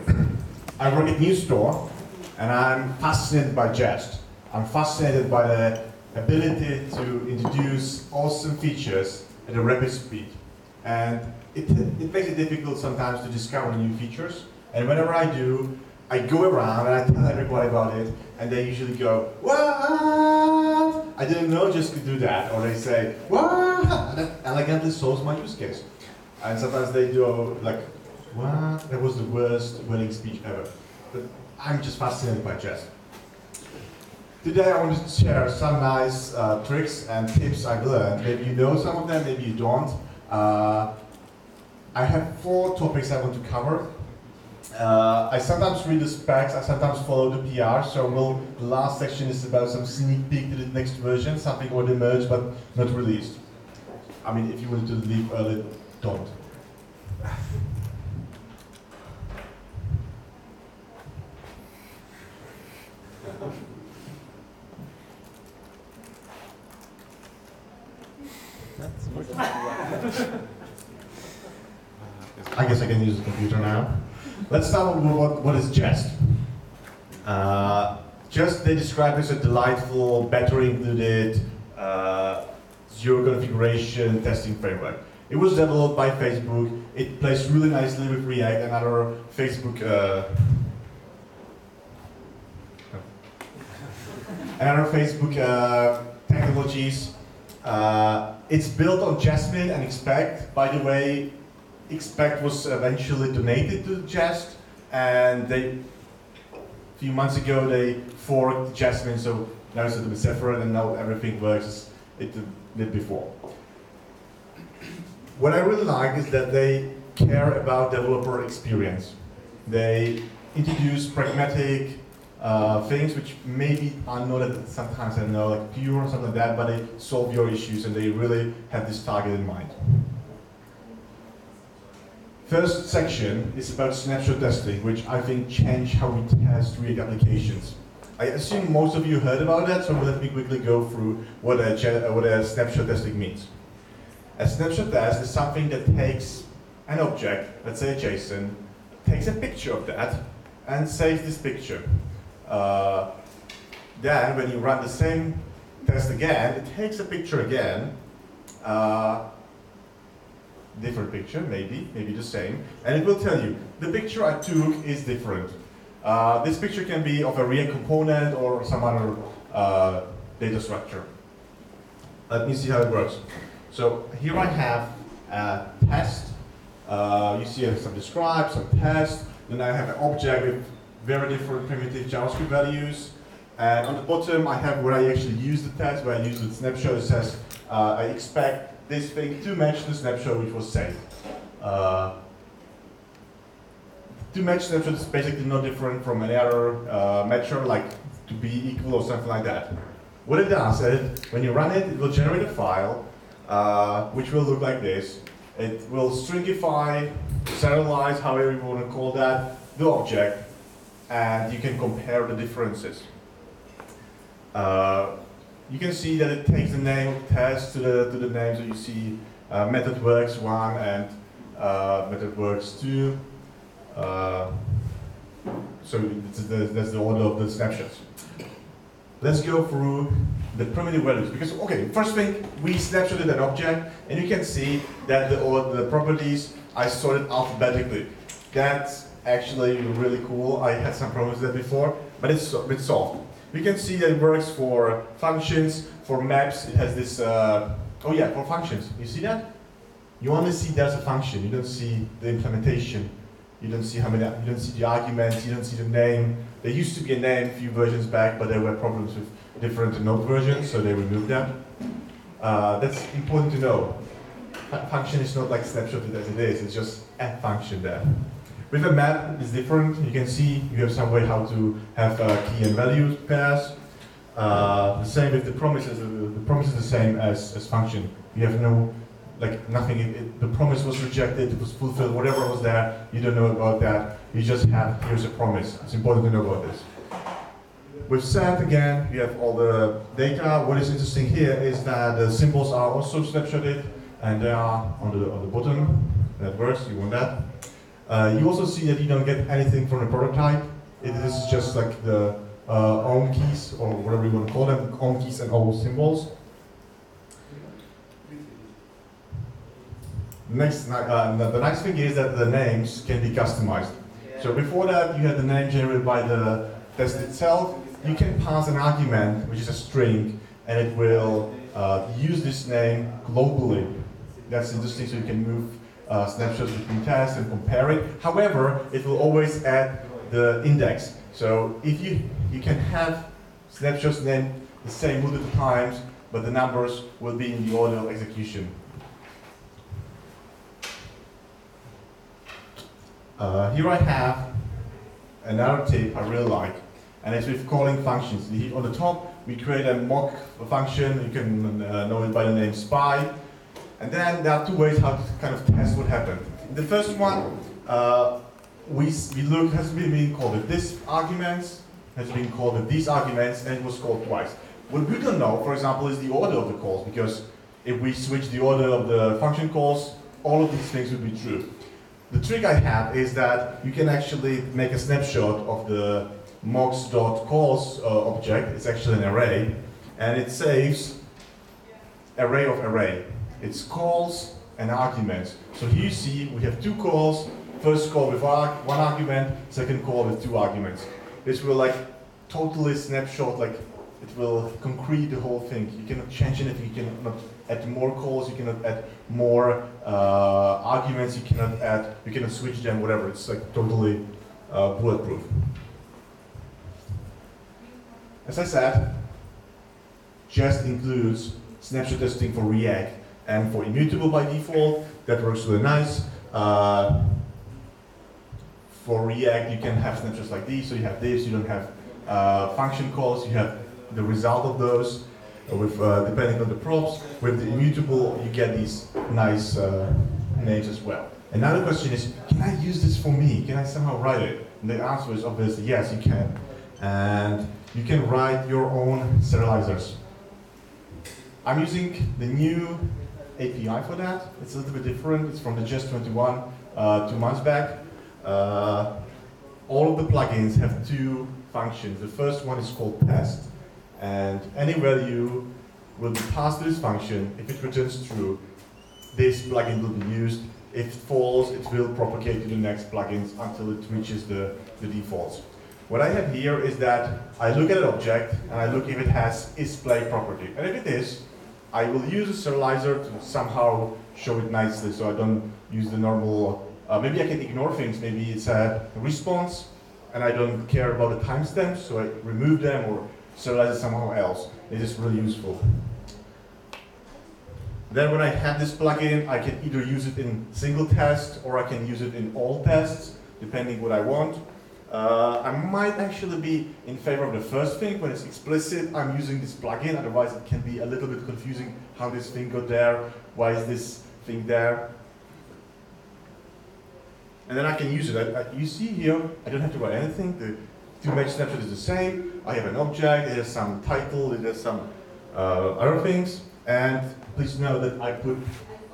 I work at News Store, and I'm fascinated by Jest. I'm fascinated by the ability to introduce awesome features at a rapid speed. And it makes it difficult sometimes to discover new features. And whenever I do, I go around and I tell everybody about it, and they usually go, "What? I didn't know Just could do that." Or they say, "What?" And that elegantly solves my use case. And sometimes they do like, "What? That was the worst winning speech ever." But I'm just fascinated by Jest. Today I want to share some nice tricks and tips I've learned. Maybe you know some of them, maybe you don't. I have 4 topics I want to cover. I sometimes read the specs, I sometimes follow the PR, so the last section is about some sneak peek to the next version, something already merged but not released. I mean, if you want to leave early, don't. I guess I can use the computer now. Let's start with what is Jest. Jest, they describe as a delightful, battery included, zero configuration testing framework. It was developed by Facebook. It plays really nicely with React and other Facebook technologies. It's built on Jasmine and Expect. By the way, Expect was eventually donated to Jest, and a few months ago they forked Jasmine, so now it's a little bit separate, and now everything works as it did before. What I really like is that they care about developer experience. They introduce pragmatic things which maybe are not sometimes I know like pure or something like that, but they solve your issues and they really have this target in mind. First section is about snapshot testing, which I think changed how we test React applications. I assume most of you heard about that, so let me quickly go through what a snapshot testing means. A snapshot test is something that takes an object, let's say a JSON, takes a picture of that, and saves this picture. Then, when you run the same test again, it takes a picture again, different picture, maybe the same, and it will tell you, the picture I took is different. This picture can be of a React component or some other data structure. Let me see how it works. So here I have a test. You see some describe, some test, then I have an object with very different primitive JavaScript values. And on the bottom I have where I actually use the test, where I use the snapshot. It says I expect this thing to match the snapshot which was saved. To match snapshot is basically no different from any other measure, like to be equal or something like that. What it does is, when you run it, it will generate a file which will look like this. It will stringify, serialize, however you want to call that, the object, and you can compare the differences. You can see that it takes the name of the test to the name, so you see method works 1 and method works 2. So that's the order of the snapshots. Let's go through the primitive values, because okay, first thing, we snapshotted an object, and you can see that the properties I sorted alphabetically. That's actually really cool. I had some problems with that before, but it's solved. You can see that it works for functions, for maps. It has this. Oh yeah, for functions. You see that? You only see there's a function. You don't see the implementation. You don't see how many. You don't see the arguments. You don't see the name. There used to be a name a few versions back, but there were problems with different node versions, so they removed that. That's important to know. Function is not like snapshotted as it is. It's just a function there. With a map, it's different. You can see you have some way how to have key and value pairs. The same with the promises. The promise is the same as function. You have no, like nothing. The promise was rejected. It was fulfilled. Whatever was there, you don't know about that. You just have here's a promise. It's important to know about this. with set, again, we have all the data. What is interesting here is that the symbols are also snapshotted, and they are on the bottom. That works, you want that. You also see that you don't get anything from the prototype. It is just like the own keys, or whatever you want to call them, own keys and all symbols. The nice thing is that the names can be customized. So before that, you had the name generated by the test itself. You can pass an argument, which is a string, and it will use this name globally. That's interesting, so you can move snapshots between tests and compare it. However, it will always add the index. So if you can have snapshots named the same multiple times, but the numbers will be in the order of execution. Here I have another tip I really like, and it's with calling functions. On the top, we create a mock function. You can know it by the name spy. And then there are two ways how to kind of test what happened. The first one, we look, has been called with this arguments, has been called with these arguments, and it was called twice. What we don't know, for example, is the order of the calls, because if we switch the order of the function calls, all of these things would be true. The trick I have is that you can actually make a snapshot of the mocks.calls object. It's actually an array, and it saves array of array. It's calls and arguments. So here you see we have two calls. First call with one argument, second call with two arguments. This will like totally snapshot, like it will concrete the whole thing. You cannot change anything. You cannot add more calls. You cannot add more arguments. You cannot switch them. Whatever. It's like totally bulletproof. As I said, Jest includes snapshot testing for React and for immutable by default. That works really nice. For React, you can have snapshots like these. So you have this. You don't have function calls. You have the result of those. With depending on the props. With the immutable, you get these nice names as well. Another question is, can I use this for me? Can I somehow write it? And the answer is obviously yes, you can. And you can write your own serializers. I'm using the new API for that. It's a little bit different. It's from the Jest 21 2 months back. All of the plugins have two functions. The first one is called test. And any value will be passed to this function. If it returns true, this plugin will be used. If it false, it will propagate to the next plugins until it reaches the defaults. What I have here is that I look at an object and I look if it has isPlay property. And if it is, I will use a serializer to somehow show it nicely so I don't use the normal, maybe I can ignore things. Maybe it's a response and I don't care about the timestamps, so I remove them or serialize it somehow else. It is really useful. Then when I have this plugin, I can either use it in single test or I can use it in all tests, depending what I want. I might actually be in favor of the first thing. When it's explicit, I'm using this plugin. Otherwise, it can be a little bit confusing how this thing got there. Why is this thing there? And then I can use it. You see here, I don't have to write anything. The two-match snapshot is the same. I have an object. It has some title. It has some other things. And please know that I put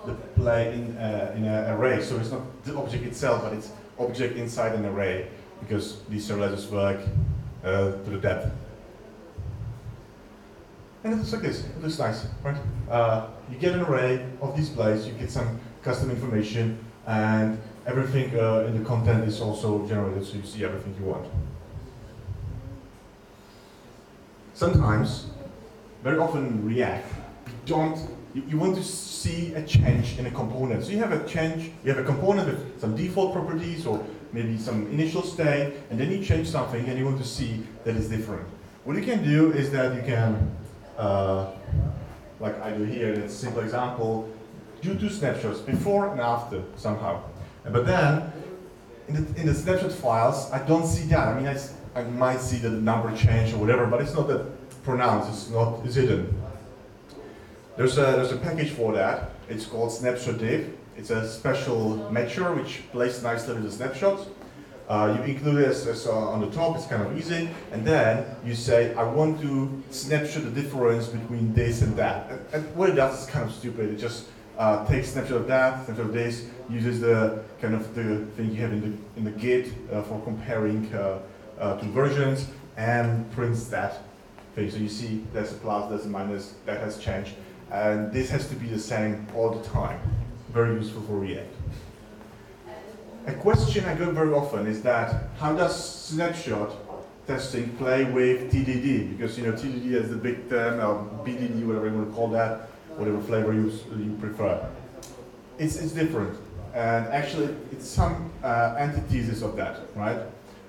the play in an array. So it's not the object itself, but it's object inside an array, because these serializers work to the depth. And it looks like this. It looks nice, right? You get an array of these plays. You get some custom information, and everything in the content is also generated, so you see everything you want. Sometimes, very often in React, you want to see a change in a component. So you have a change, you have a component with some default properties or maybe some initial state, and then you change something and you want to see that it's different. What you can do is that you can, like I do here, that's a simple example, do two snapshots, before and after, somehow. But then, in the snapshot files, I don't see that. I mean, I might see the number change or whatever, but it's not that pronounced, it's hidden. There's a package for that. It's called snapshot div. It's a special matcher which plays nicely with the snapshots. You include it as on the top, it's kind of easy, and then you say, I want to snapshot the difference between this and that. And what it does is kind of stupid. It just takes snapshot of that, snapshot of this, uses the kind of the thing you have in the Git for comparing two versions, and prints that thing. So you see there's a plus, there's a minus, that has changed. And this has to be the same all the time. Very useful for React. A question I get very often is that how does snapshot testing play with TDD? Because you know TDD is the big term, or BDD, whatever you want to call that, whatever flavor you prefer. It's different, and actually it's some antithesis of that, right?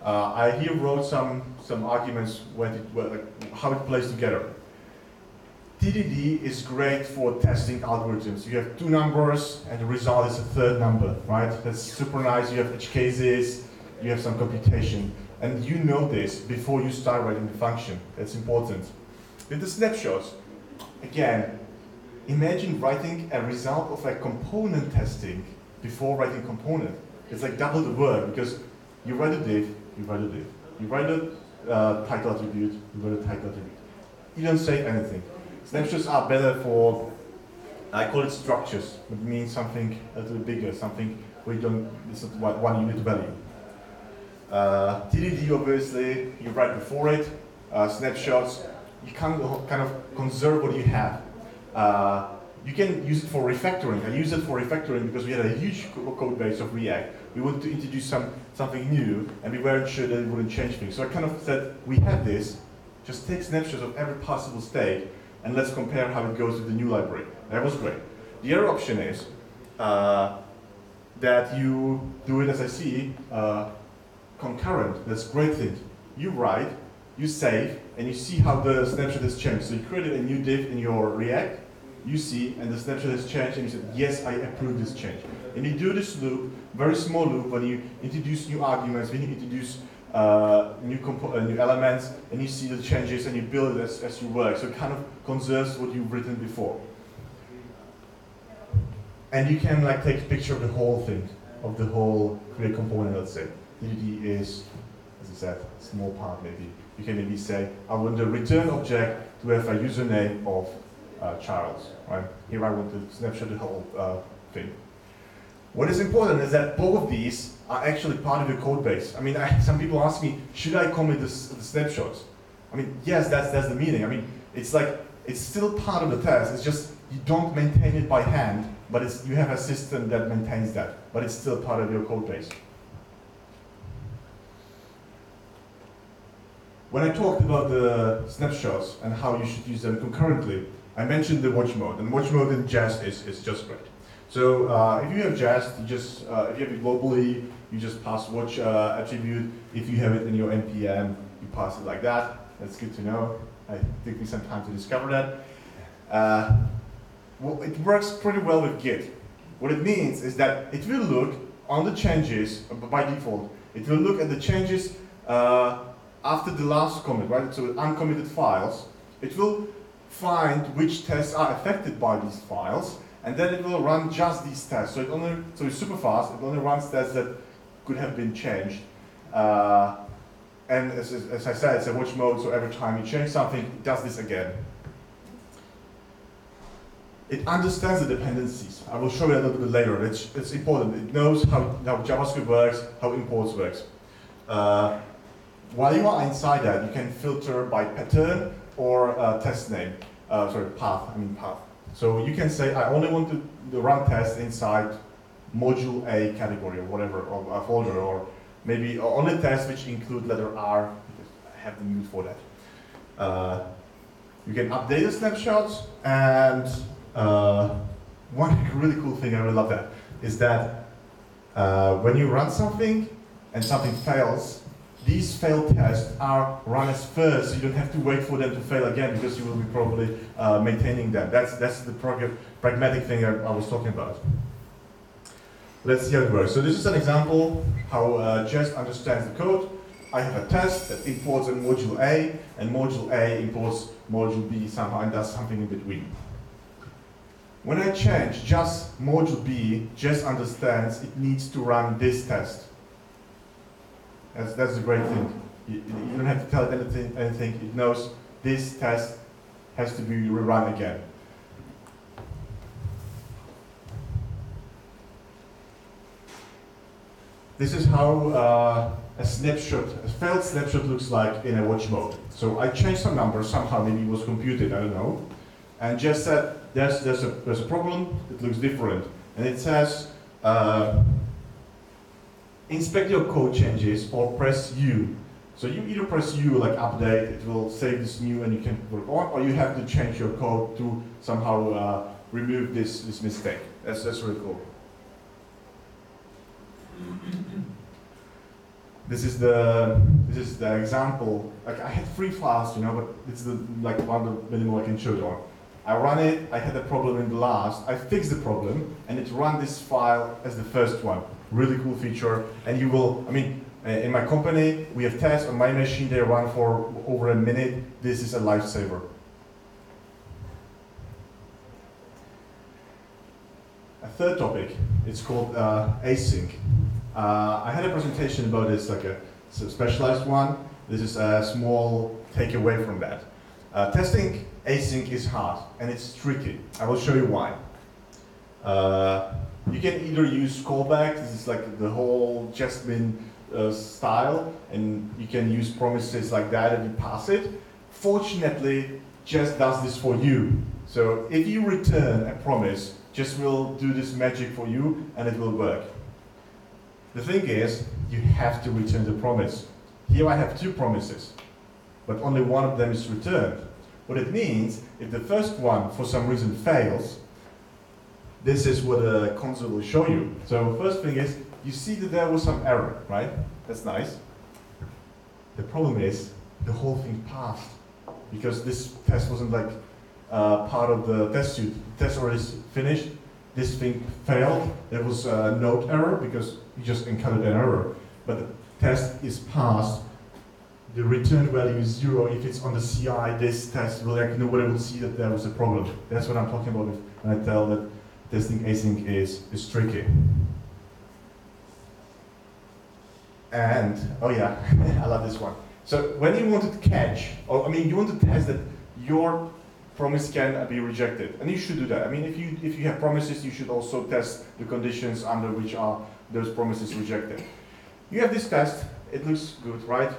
I here wrote some arguments like how it plays together. TDD is great for testing algorithms. You have two numbers and the result is a third number, right? That's super nice. You have edge cases, you have some computation. And you know this before you start writing the function. That's important. With the snapshots, again, imagine writing a result of a component testing before writing component. It's like double the work because you write a div, you write a div. You write a title attribute, you write a title attribute. You don't say anything. Snapshots are better for, I call it structures. It means something a little bigger, something where you don't, it's not one unit value. TDD, obviously, you write before it. Snapshots, you can kind of conserve what you have. You can use it for refactoring. I use it for refactoring because we had a huge code base of React. We wanted to introduce something new, and we weren't sure that it wouldn't change things. So I kind of said, we have this, just take snapshots of every possible state, and let's compare how it goes with the new library. That was great. The other option is that you do it, as I see, concurrent. That's a great thing. You write, you save, and you see how the snapshot has changed. So you created a new div in your React, you see, and the snapshot has changed, and you said, yes, I approve this change. And you do this loop, very small loop, when you introduce new arguments, when you introduce new elements, and you see the changes, and you build it as you work. So it kind of conserves what you've written before. And you can like take a picture of the whole thing, of the whole create component, let's say. TDD is, as I said, a small part maybe. You can maybe say, I want the return object to have a username of Charles, right? Here I want to snapshot the whole thing. What is important is that both of these are actually part of your code base. I mean, some people ask me, should I commit the snapshots? I mean, yes, that's the meaning. I mean, it's like, it's still part of the test. It's just, you don't maintain it by hand, but you have a system that maintains that, but it's still part of your code base. When I talked about the snapshots and how you should use them concurrently, I mentioned the watch mode, and watch mode in Jest is just great. So if you have Jest, you just, if you have it globally, you just pass watch attribute. If you have it in your NPM, you pass it like that. That's good to know. It took me some time to discover that. Well, it works pretty well with Git. What it means is that it will look on the changes, by default, it will look at the changes after the last commit, right? So uncommitted files. It will find which tests are affected by these files, and then it will run just these tests. So it's super fast. It only runs tests that could have been changed. And as I said, it's a watch mode, so every time you change something, it does this again. It understands the dependencies. I will show you a little bit later. It's important. It knows how JavaScript works, how imports works. While you are inside that, you can filter by pattern or test name. Path. So you can say, I only want to run tests inside module A category or whatever, or a folder, or maybe only tests which include letter R, because I have the mute for that. You can update the snapshots, and one really cool thing, I really love that, is that when you run something and something fails, these failed tests are run as first, so you don't have to wait for them to fail again because you will be probably maintaining them. That's the pragmatic thing I was talking about. Let's see how it works. So this is an example how Jest understands the code. I have a test that imports in module A, and module A imports module B somehow and does something in between. When I change just module B, Jest understands it needs to run this test. That's the great thing. You don't have to tell it anything. It knows this test has to be rerun again. This is how a failed snapshot looks like in a watch mode. So I changed some numbers somehow, maybe it was computed, I don't know, and just said there's a problem. It looks different, and it says inspect your code changes or press U. So you either press U like update, it will save this new and you can work on, or you have to change your code to somehow remove this mistake. That's really cool. This is the example. Like I had 3 files, you know, but it's like one of the minimum I can show it on. I run it. I had a problem in the last. I fixed the problem, and it ran this file as the first one. Really cool feature. And you will. I mean, in my company, we have tests on my machine. They run for over a minute. This is a lifesaver. A third topic. It's called async. I had a presentation about this, like a specialized one. This is a small takeaway from that. Testing async is hard and it's tricky. I will show you why. You can either use callbacks. This is like the whole Jasmine style, and you can use promises like that and you pass it. Fortunately, Jest does this for you. So if you return a promise, Jest will do this magic for you and it will work. The thing is, you have to return the promise. Here I have 2 promises, but only one of them is returned. What it means, if the first one for some reason fails, this is what the console will show you. So first thing is, you see that there was some error, right? That's nice. The problem is, the whole thing passed, because this test wasn't like part of the test suite. The test already finished. This thing failed. There was a node error because you just encountered an error. But the test is passed. The return value is 0. If it's on the CI, this test will, like, nobody will see that there was a problem. That's what I'm talking about when I tell that testing async is tricky. And, oh yeah, I love this one. So when you want to catch, or I mean, you want to test that your promise can be rejected, and you should do that. I mean, if you have promises, you should also test the conditions under which are those promises rejected. You have this test. It looks good, right?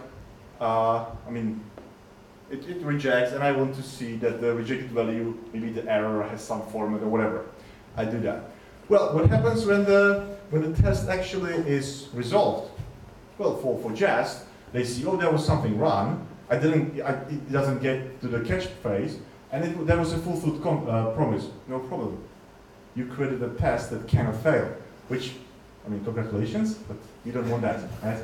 I mean, it rejects, and I want to see that the rejected value, maybe the error has some format or whatever. I do that. Well, what happens when the test actually is resolved? Well, for Jest, they see, oh, there was something wrong. It doesn't get to the catch phase. And there was a fulfilled promise, no problem. You created a test that cannot fail, which, I mean, congratulations, but you don't want that, right?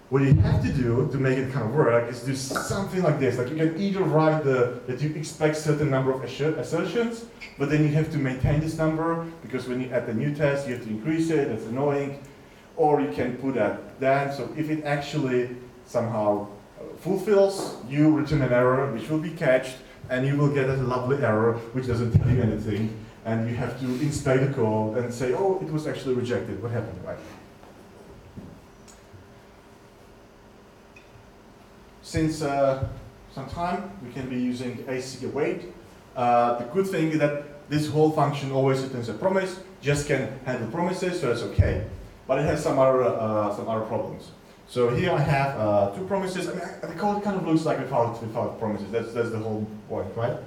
What you have to do to make it kind of work is do something like this. Like you can either write that you expect certain number of assertions, but then you have to maintain this number, because when you add the new test, you have to increase it, that's annoying. Or you can put that then, so if it actually somehow fulfills, you return an error which will be catched, and you will get a lovely error which doesn't tell you anything, and you have to inspect the code and say, oh, it was actually rejected. What happened, right? Since some time, we can be using async await. The good thing is that this whole function always returns a promise. Just can handle promises, so that's okay. But it has some other problems. So here I have 2 promises. I mean, the code kind of looks like without promises. That's the whole point, right?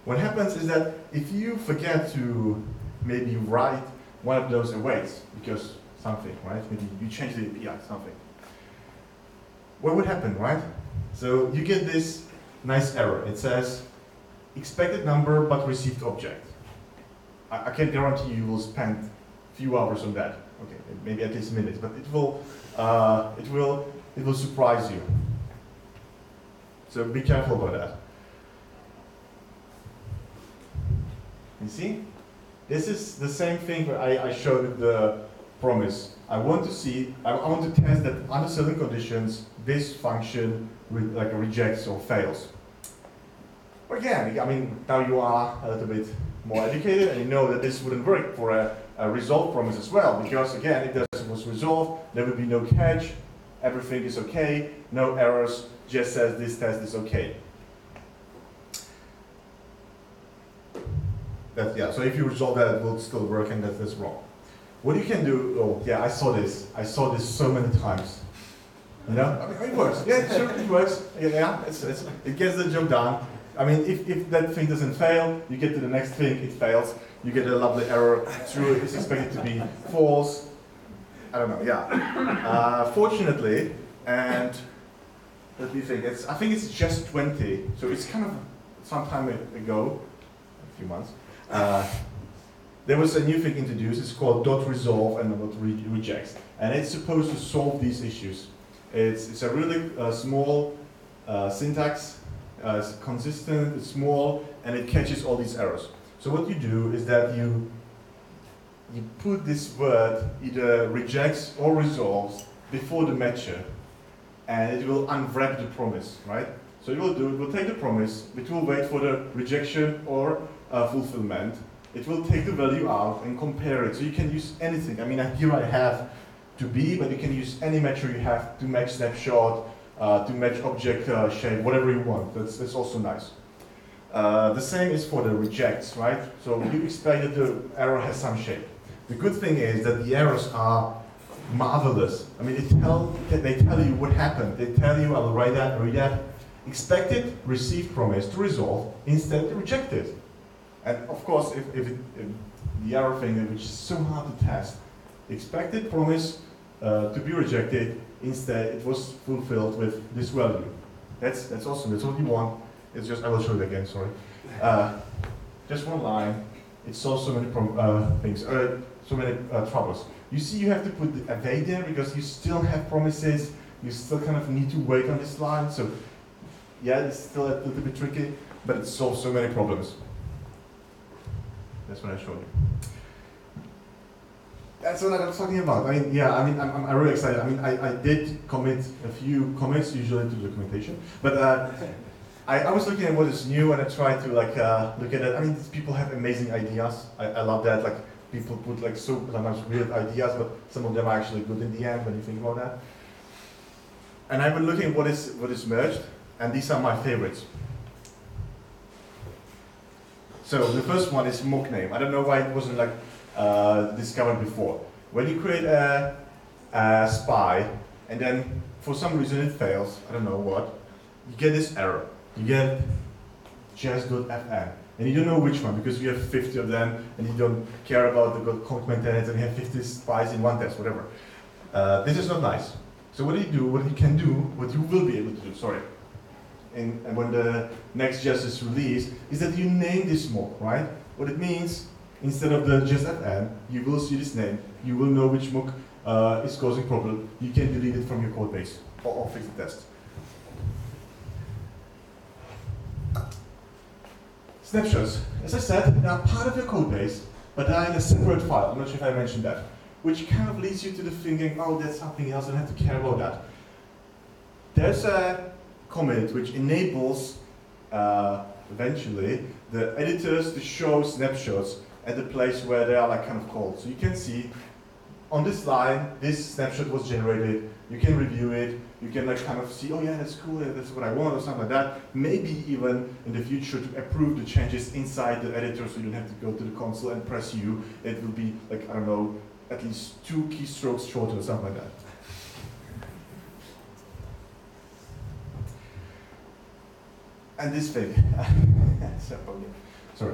What happens is that if you forget to maybe write one of those awaits, because something, right? Maybe you change the API, something. What would happen, right? So you get this nice error. It says, expected number but received object. I can guarantee you will spend a few hours on that. Okay, maybe at least minutes, but it will surprise you. So be careful about that. You see, this is the same thing where I showed the promise. I want to test that under certain conditions this function rejects or fails. But again, I mean, now you are a little bit more educated and you know that this wouldn't work for a result promise as well, because again, it doesn't was resolved, there will be no catch, everything is okay, no errors, just says this test is okay. Yeah, so if you resolve that, it will still work, and that's wrong. What you can do, oh yeah, I saw this so many times. You know, I mean, it works. Yeah, sure, it works. Yeah, it gets the job done. I mean, if that thing doesn't fail, you get to the next thing, it fails. You get a lovely error. True is expected to be false. I don't know. Yeah. Fortunately, and let me think. I think it's just 20. So it's kind of some time ago, a few months. There was a new thing introduced. It's called .resolve and .rejects, and it's supposed to solve these issues. It's a really small syntax. It's consistent. It's small, and it catches all these errors. So what you do is that you put this word either rejects or resolves before the matcher, and it will unwrap the promise, right? So it will take the promise, it will wait for the rejection or fulfillment. It will take the value out and compare it. So you can use anything. I mean, here I have to be, but you can use any matcher you have to match snapshot, to match object shape, whatever you want. That's also nice. The same is for the rejects, right? So you expect that the error has some shape. The good thing is that the errors are marvelous. I mean, they tell you what happened. They tell you, I will write that, read that. Expected, received promise to resolve, instead rejected. And of course, if the error thing, which is so hard to test, expected promise to be rejected, instead it was fulfilled with this value. That's awesome. That's what you want. It's just, I will show it again, sorry. Just one line. It solves so many things, so many troubles. You see, you have to put the await there because you still have promises. You still kind of need to wait on this line. So yeah, it's still a little bit tricky, but it solves so many problems. That's what I showed you. That's what I was talking about. I mean, yeah, I'm really excited. I mean, I did commit a few commits, usually to documentation, but I was looking at what is new, and I tried to like look at it. I mean, these people have amazing ideas. I love that. Like people put like so sometimes weird ideas, but some of them are actually good in the end when you think about that. And I've been looking at what is merged, and these are my favorites. So the first one is mock name. I don't know why it wasn't like discovered before. When you create a spy, and then for some reason it fails, I don't know what, you get this error. You get jest.fn, and you don't know which one because you have 50 of them, and you don't care about the comment tenants, and you have 50 spies in one test, whatever. This is not nice. So what you will be able to do, sorry, and when the next Jest is released, is that you name this mock, right? What it means, instead of the jest.fn, you will see this name, you will know which mock is causing problem, you can delete it from your code base, or fix the test. Snapshots, as I said, they are part of your code base, but they are in a separate file. I'm not sure if I mentioned that, which kind of leads you to the thinking, oh, that's something else, I don't have to care about that. There's a commit which enables, eventually, the editors to show snapshots at the place where they are like kind of called. So you can see on this line, this snapshot was generated, you can review it, you can like kind of see, oh yeah, that's cool, that's what I want, or something like that. Maybe even in the future to approve the changes inside the editor so you don't have to go to the console and press U. It will be like, I don't know, at least 2 keystrokes shorter or something like that. And this thing, sorry.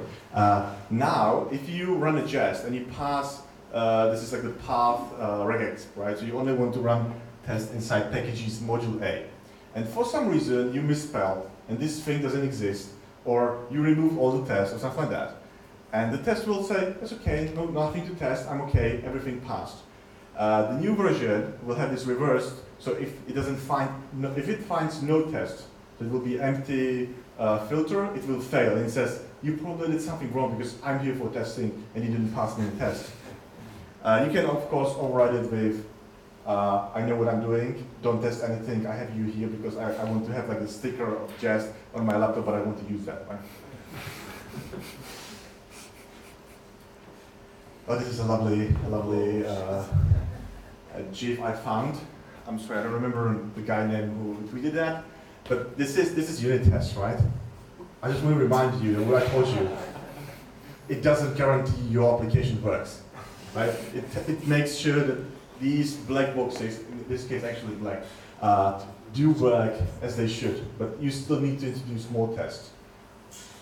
Now, if you run a Jest and you pass, this is like the path regex, right? So you only want to run test inside packages module A. And for some reason you misspelled and this thing doesn't exist, or you remove all the tests or something like that. And the test will say, it's okay, no, nothing to test, I'm okay, everything passed. The new version will have this reversed, so if it doesn't find, if it finds no test, so it will be empty filter, it will fail, and it says, you probably did something wrong because I'm here for testing and you didn't pass me the test. You can of course override it with, I know what I'm doing, don't test anything, I have you here because I want to have like a sticker of Jest on my laptop, but I want to use that, right? Oh, this is a lovely GIF I found. I'm sorry, I don't remember the guy name who tweeted that. But this is unit test, right? I just want to remind you that what I told you, it doesn't guarantee your application works, right? It makes sure that these black boxes, in this case actually black, do work as they should, but you still need to introduce more tests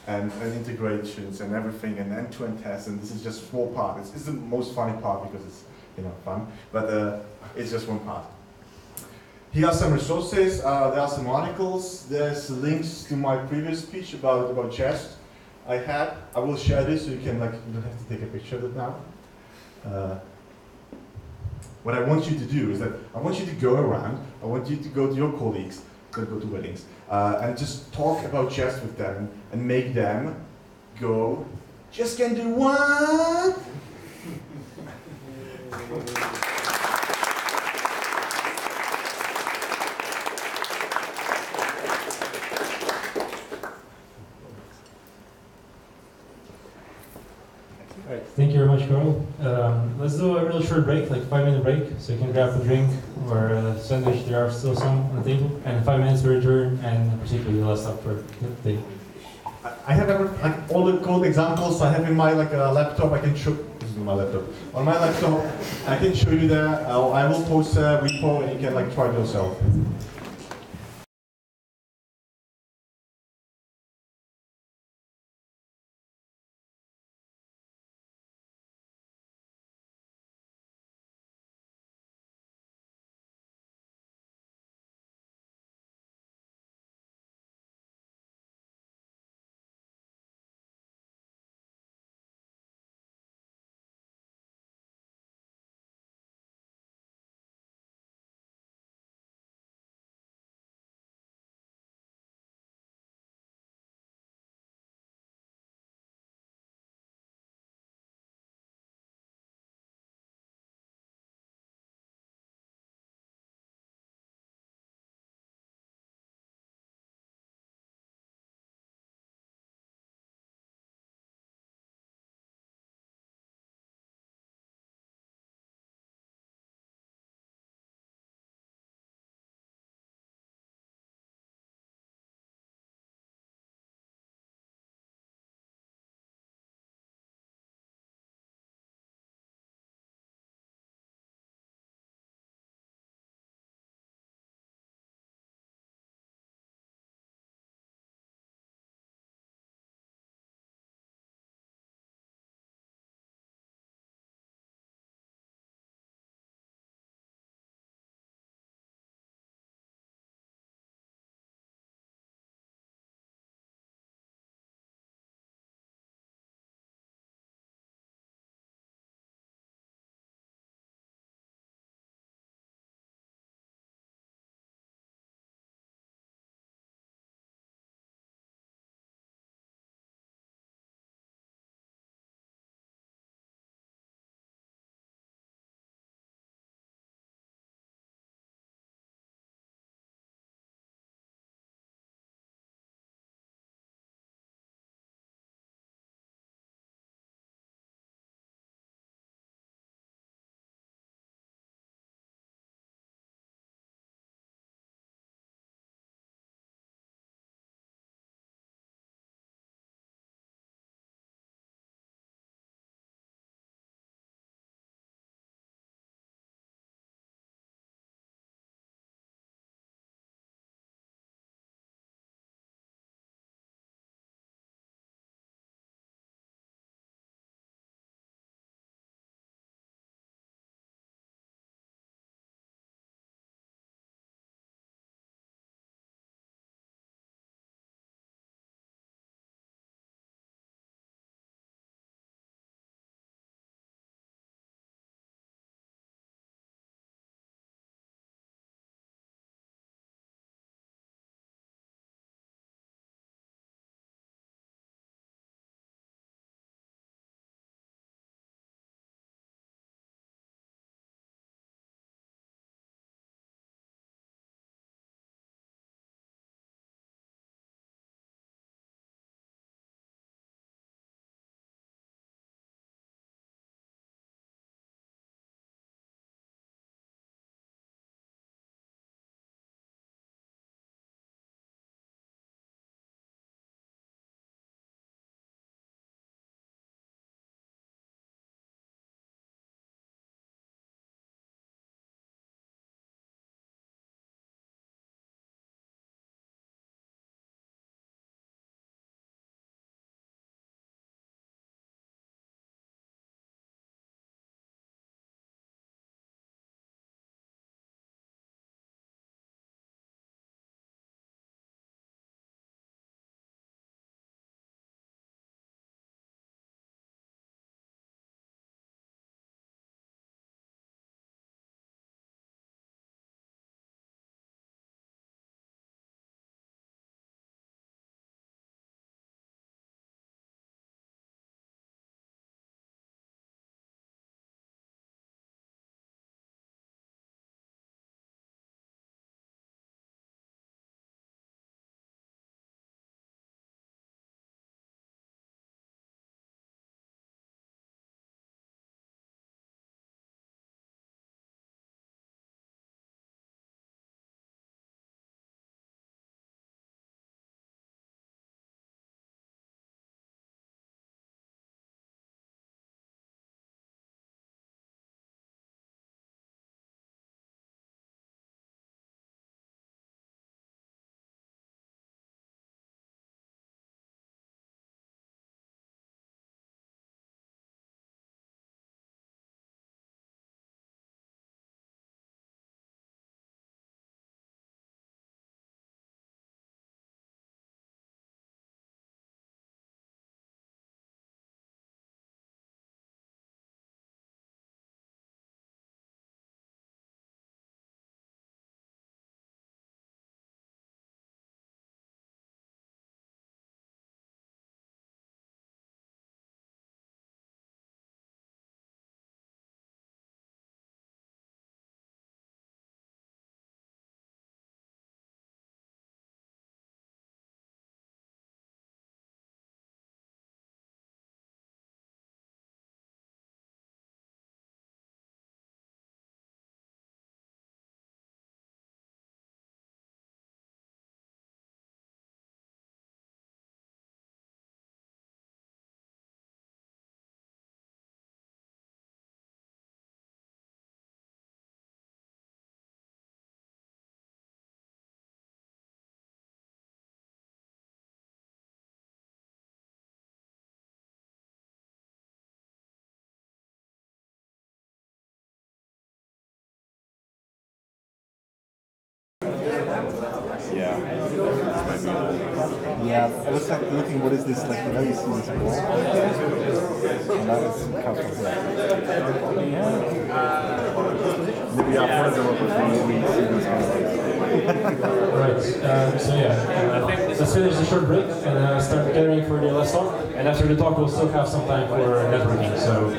and integrations and everything and end-to-end tests, and this is just a small part. It's the most funny part because it's fun, but it's just one part. Here are some resources, there are some articles, there's links to my previous speech about Jest I will share this so you can you don't have to take a picture of it now. What I want you to do is that I want you to go around, I want you to go to your colleagues, don't go to weddings, and just talk about Jest with them and make them go, Jest can do what? All right, thank you very much, Carl. Let's do a real short break, like 5-minute break, so you can grab a drink or a sandwich. There are still some on the table, and 5 minutes to return, and particularly the last stop for the day. I have all the code examples I have in my laptop. I can show. This is my laptop. On my laptop, I can show you there. I will post a repo, and you can try it yourself. Yeah, I was like looking, what is this, like, you know, you see this wall? And that is kind of that. Yeah. Maybe after the opportunity we see this kind of Right, so yeah, let's finish the short break and start gathering for the last talk. And after the talk, we'll still have some time for networking. So.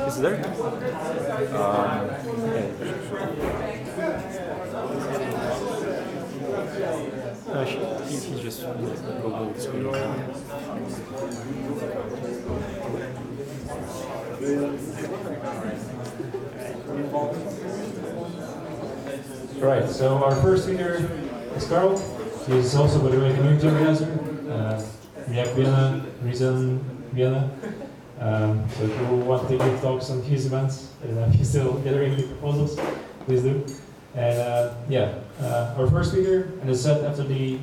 Is it there? He just Google screen. Right, so our first speaker is Carl. He's also, by the way, community organizer, React Vienna, Reason Vienna. So if you want to give talks on his events, if you're still gathering the proposals, please do. And our first speaker, and as said, after the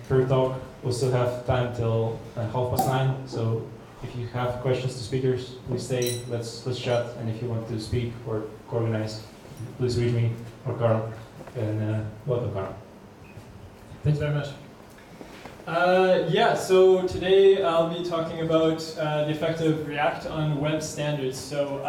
third talk, we'll still have time till 9:30. So if you have questions to speakers, please stay. Let's chat. And if you want to speak or co-organize, please reach me or Carl. And welcome, Carl. Thanks very much. So today I'll be talking about the effect of React on web standards. So,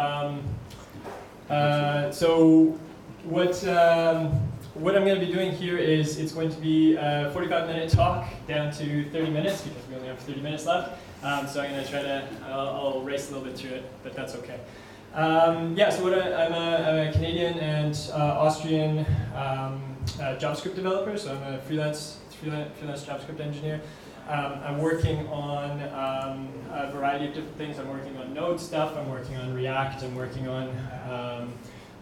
what I'm going to be doing here is it's going to be a 45-minute talk down to 30 minutes because we only have 30 minutes left. So I'm going to try to, I'll race a little bit through it, but that's okay. I'm a Canadian and Austrian JavaScript developer, so I'm a freelance JavaScript engineer. I'm working on a variety of different things. I'm working on Node stuff, I'm working on React, I'm working on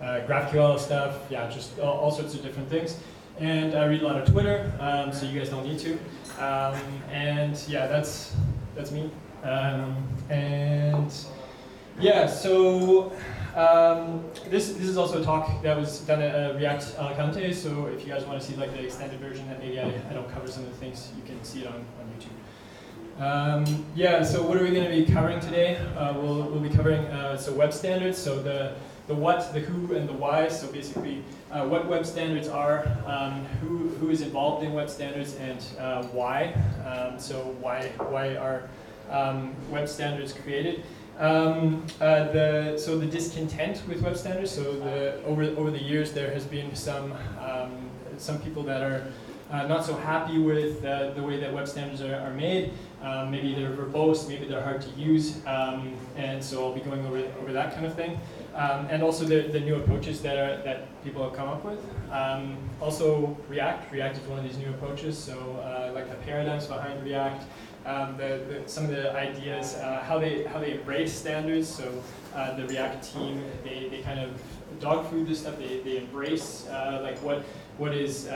GraphQL stuff, yeah, just all sorts of different things. And I read a lot of Twitter, so you guys don't need to. And yeah, that's me. This is also a talk that was done at React Alicante, so if you guys want to see like the extended version that maybe I don't cover some of the things, you can see it on YouTube. So what are we going to be covering today? We'll be covering web standards, so the what, the who, and the why. So basically what web standards are, who is involved in web standards, and why. Why are web standards created? The discontent with web standards. So over the years there has been some people that are not so happy with the way that web standards are made. Maybe they're verbose, maybe they're hard to use, and so I'll be going over that kind of thing. And also the new approaches that people have come up with. Also React is one of these new approaches. So like the paradigms behind React. Some of the ideas, how they embrace standards. So the React team, they kind of dog food this stuff. They embrace like what is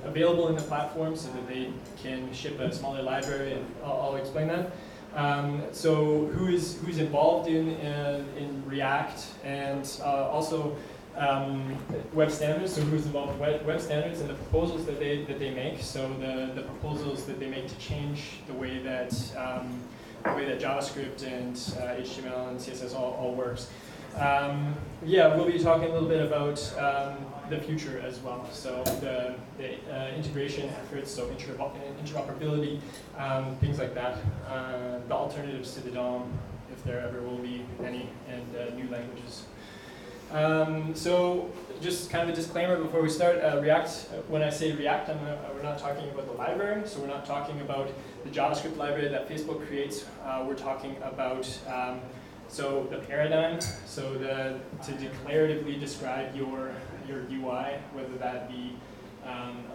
available in the platform, so that they can ship a smaller library. And I'll explain that. So who's involved in React, and also web standards. So who's involved in web standards and the proposals that they make. So the proposals that they make to change the way that JavaScript and HTML and CSS all works. We'll be talking a little bit about the future as well. So the integration efforts, so interoperability, things like that. The alternatives to the DOM, if there ever will be any, and new languages. So just kind of a disclaimer before we start, React, when I say React, we're not talking about the library, so we're not talking about the JavaScript library that Facebook creates. We're talking about the paradigm, so to declaratively describe your UI, whether that be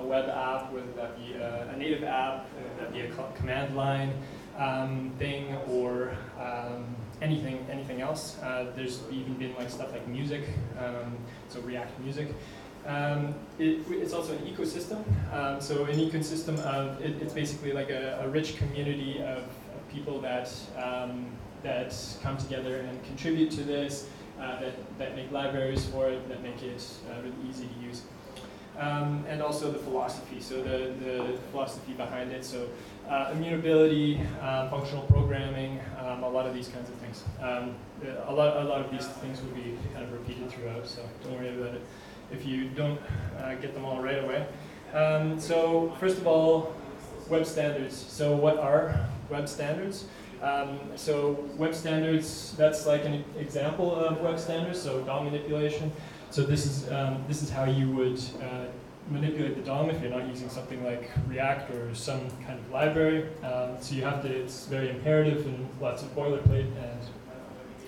a web app, whether that be a native app, whether that be a command line thing, or anything else. There's even been like stuff like music, so React Music. It's also an ecosystem. So an ecosystem of it's basically like a rich community of people that come together and contribute to this, that make libraries for it, that make it really easy to use. and also the philosophy, so the philosophy behind it. So immutability, functional programming, a lot of these kinds of things. A lot of these things will be kind of repeated throughout, so don't worry about it if you don't get them all right away. So first of all, web standards. So what are web standards? So web standards, that's like an example of web standards, so DOM manipulation. So this is how you would manipulate the DOM if you're not using something like React or some kind of library. So you have to, it's very imperative and lots of boilerplate, and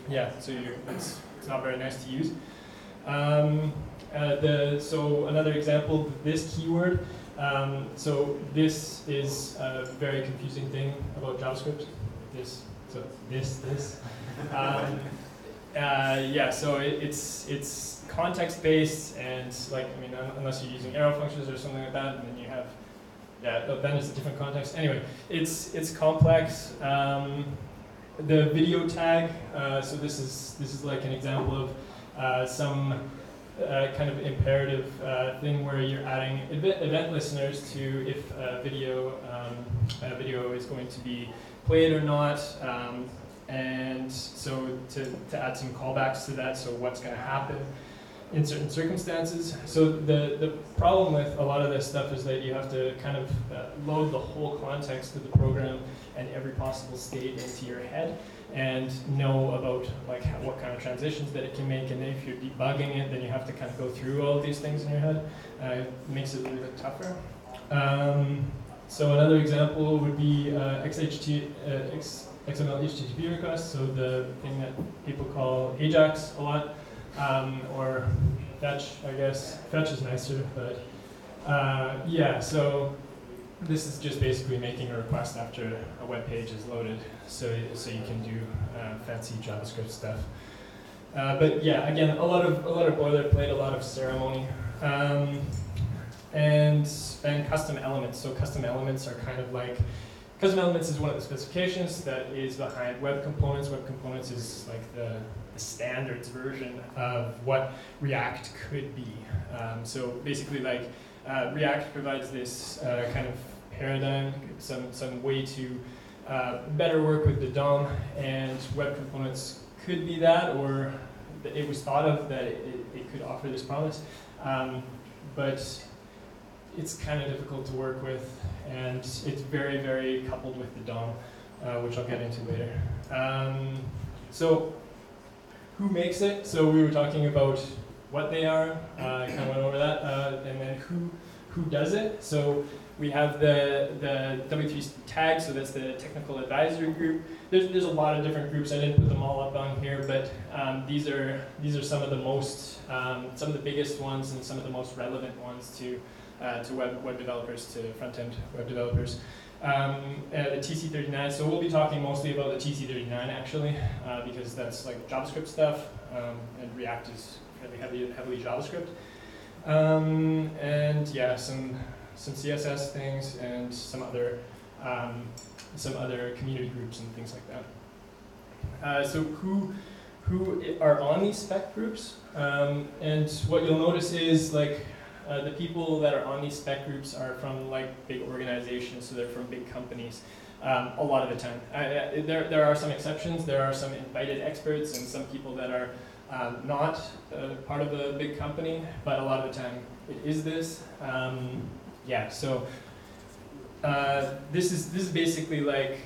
yeah, so it's not very nice to use. So another example, this keyword. So this is a very confusing thing about JavaScript. This. Yeah, so it's context-based, and like, I mean, unless you're using arrow functions or something like that, and then you have, yeah, then it's a different context. Anyway, it's complex. The video tag. So this is like an example of some kind of imperative thing where you're adding event listeners to if a video is going to be played or not, and so to add some callbacks to that, so what's going to happen in certain circumstances. So the problem with a lot of this stuff is that you have to kind of load the whole context of the program and every possible state into your head, and know about like what kind of transitions that it can make, and then if you're debugging it, then you have to kind of go through all of these things in your head. It makes it a little bit tougher. So another example would be XML HTTP requests, so the thing that people call AJAX a lot, or fetch, I guess. Fetch is nicer, but yeah, so this is just basically making a request after a web page is loaded, so you can do fancy JavaScript stuff. But yeah, again, a lot of boilerplate, a lot of ceremony, and custom elements. So custom elements are kind of like, custom elements is one of the specifications that is behind web components. Web components is like the standards version of what React could be. So basically, like React provides this kind of paradigm, some way to better work with the DOM, and web components could be that, or it was thought of that it could offer this promise, but it's kind of difficult to work with, and it's very, very coupled with the DOM, which I'll get into later. So who makes it? So we were talking about what they are, I kind of went over that, and then who does it. So we have the W3 tag, so that's the technical advisory group. There's a lot of different groups. I didn't put them all up on here, but these are some of the most, some of the biggest ones and some of the most relevant ones to web developers, to front-end web developers. The TC39, so we'll be talking mostly about the TC39 actually, because that's like JavaScript stuff, and React is fairly heavily JavaScript. And yeah, some CSS things and some other community groups and things like that. So who are on these spec groups? And what you'll notice is like the people that are on these spec groups are from like big organizations, so they're from big companies. A lot of the time, there are some exceptions. There are some invited experts and some people that are not part of a big company, but a lot of the time it is this. Yeah, so this is basically like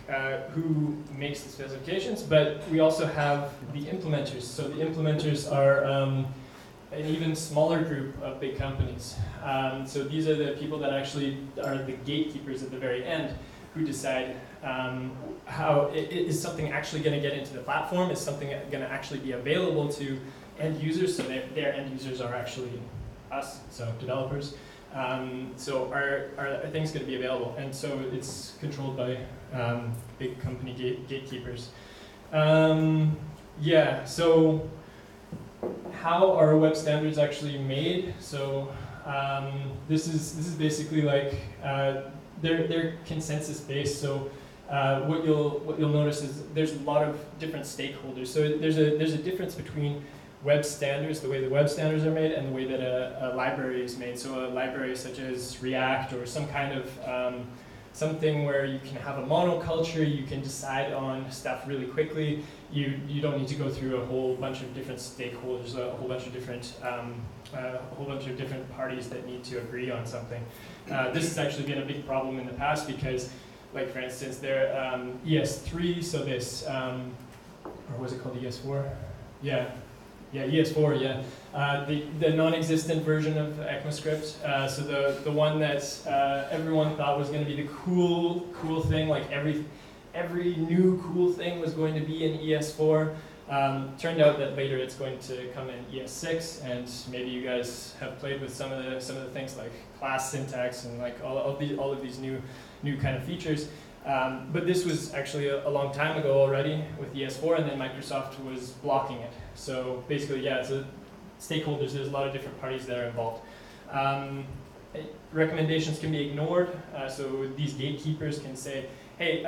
who makes the specifications, but we also have the implementers. So the implementers are an even smaller group of big companies. So these are the people that actually are the gatekeepers at the very end, who decide how is something actually going to get into the platform? Is something going to actually be available to end users? So their end users are actually us, so developers. So are things going to be available? And so it's controlled by big company gatekeepers. Yeah, so how are web standards actually made? So this is basically like they're consensus based. So what you'll notice is there's a lot of different stakeholders. So there's a difference between web standards, the way the web standards are made, and the way that a library is made. So a library such as React or some kind of something where you can have a monoculture, you can decide on stuff really quickly. You don't need to go through a whole bunch of different stakeholders, a whole bunch of different parties that need to agree on something. This has actually been a big problem in the past because, like for instance, there ES3, so this, or was it called ES4? Yeah, ES4, yeah. The non-existent version of ECMAScript, so the one that everyone thought was going to be the cool thing, like every new cool thing was going to be in ES4. Turned out that later it's going to come in ES6, and maybe you guys have played with some of the things like class syntax and like all of these new kind of features. But this was actually a long time ago already with ES4, and then Microsoft was blocking it. So basically, yeah, so stakeholders, there's a lot of different parties that are involved. Recommendations can be ignored, so these gatekeepers can say, hey,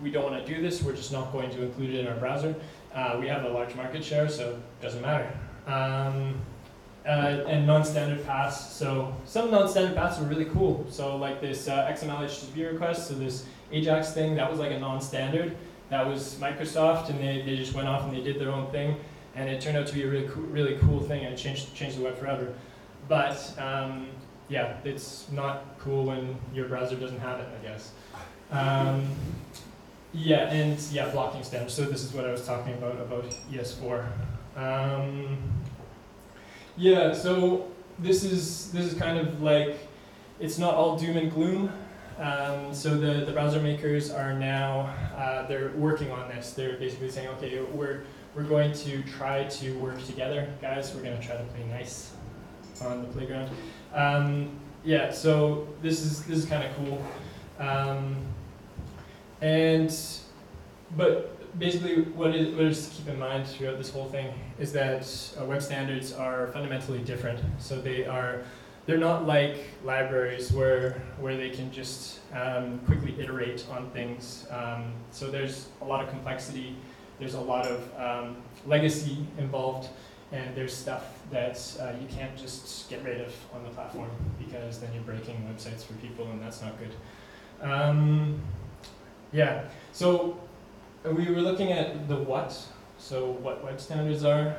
we don't want to do this, we're just not going to include it in our browser. We have a large market share, so it doesn't matter. And non-standard paths, so some non-standard paths are really cool. So like this XML HTTP request, so this AJAX thing, that was like a non-standard. That was Microsoft, and they just went off and they did their own thing. And it turned out to be a really cool thing, and it changed the web forever. But yeah, it's not cool when your browser doesn't have it, I guess. Yeah, and yeah, blocking stems. So this is what I was talking about ES4. Yeah, so this is kind of like, it's not all doom and gloom. So the browser makers are now they're working on this. They're basically saying, okay, we're going to try to work together, guys. We're going to try to play nice on the playground. Yeah, so this is kind of cool. But basically, what is to keep in mind throughout this whole thing is that web standards are fundamentally different. So they're not like libraries where they can just quickly iterate on things. So there's a lot of complexity. There's a lot of legacy involved, and there's stuff that you can't just get rid of on the platform, because then you're breaking websites for people, and that's not good. Yeah, so we were looking at the what, so what web standards are.